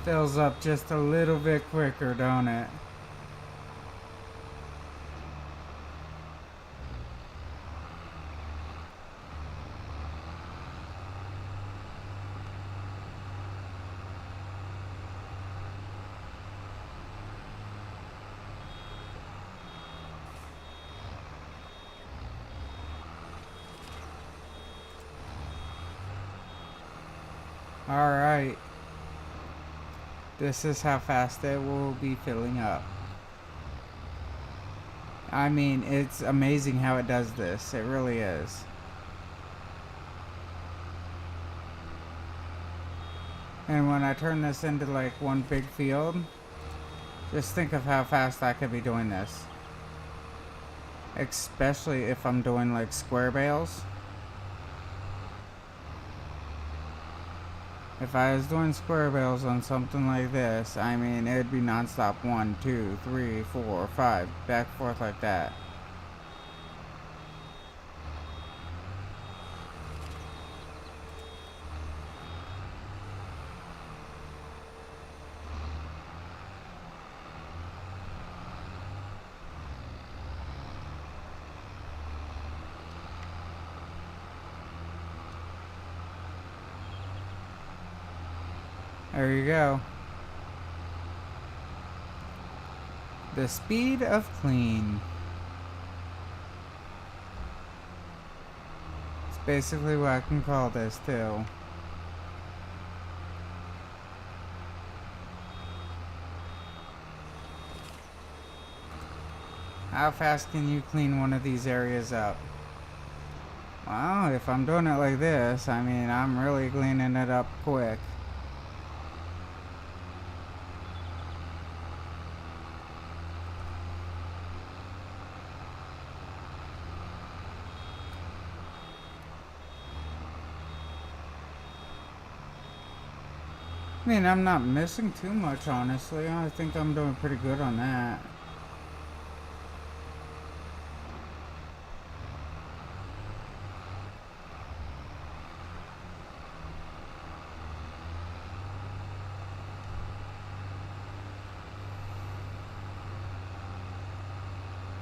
Fills up just a little bit quicker, don't it? Alright. This is how fast it will be filling up. I mean, it's amazing how it does this. It really is. And when I turn this into like one big field, just think of how fast I could be doing this. Especially if I'm doing like square bales. If I was doing square bales on something like this, I mean, it'd be non-stop 1, 2, 3, 4, 5, back and forth like that. There you go. The speed of clean. It's basically what I can call this too. How fast can you clean one of these areas up? Well, if I'm doing it like this, I mean, I'm really cleaning it up quick. I mean, I'm not missing too much, honestly. I think I'm doing pretty good on that.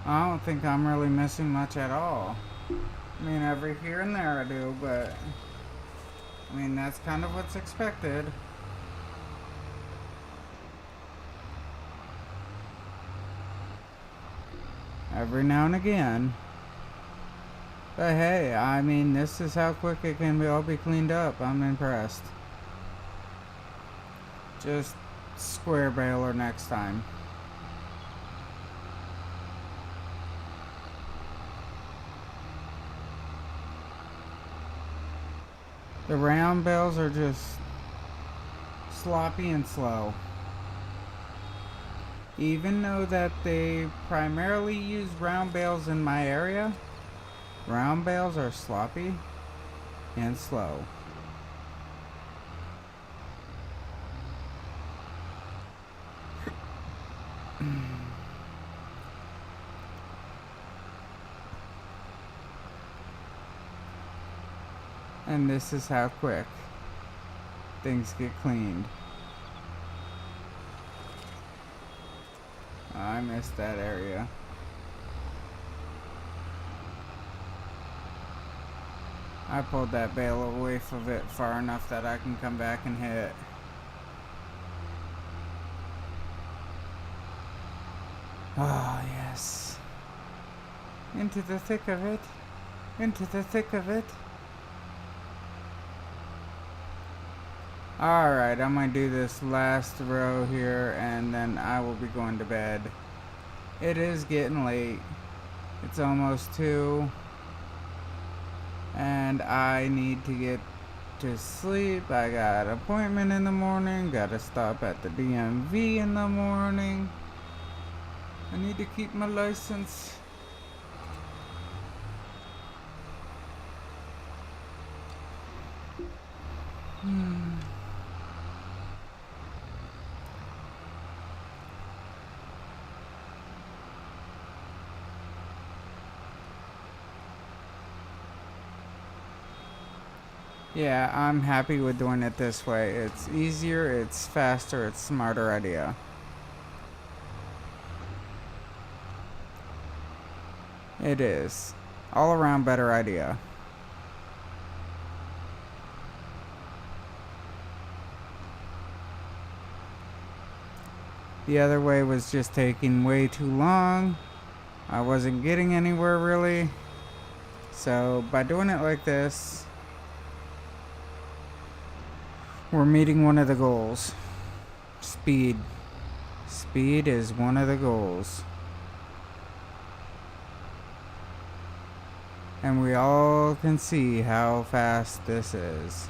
I don't think I'm really missing much at all. I mean, every here and there I do, but I mean, that's kind of what's expected. Every now and again. But hey, I mean, this is how quick it can all be cleaned up. I'm impressed. Just square baler next time. The round bales are just sloppy and slow. Even though that they primarily use round bales in my area, round bales are sloppy and slow. And this is how quick things get cleaned. I missed that area. I pulled that bale away from it far enough that I can come back and hit. Oh, yes. Into the thick of it. Into the thick of it. Alright, I'm gonna do this last row here and then I will be going to bed. It is getting late. It's almost 2. And I need to get to sleep. I got an appointment in the morning. Gotta stop at the DMV in the morning. I need to keep my license. Yeah, I'm happy with doing it this way. It's easier, it's faster, it's a smarter idea. It is. All around better idea. The other way was just taking way too long. I wasn't getting anywhere really. So by doing it like this, We're meeting one of the goals. Speed. Speed is one of the goals. And we all can see how fast this is.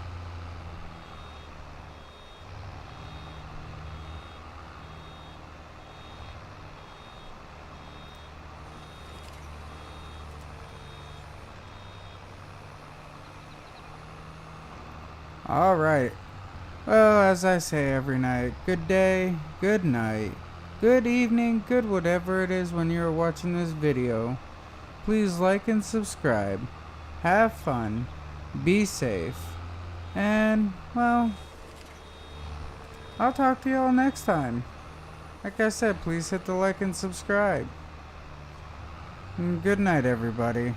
Alright. Well, as I say every night, good day, good night, good evening, good whatever it is when you're watching this video. Please like and subscribe. Have fun. Be safe. And, well, I'll talk to y'all next time. Like I said, please hit the like and subscribe. And good night, everybody.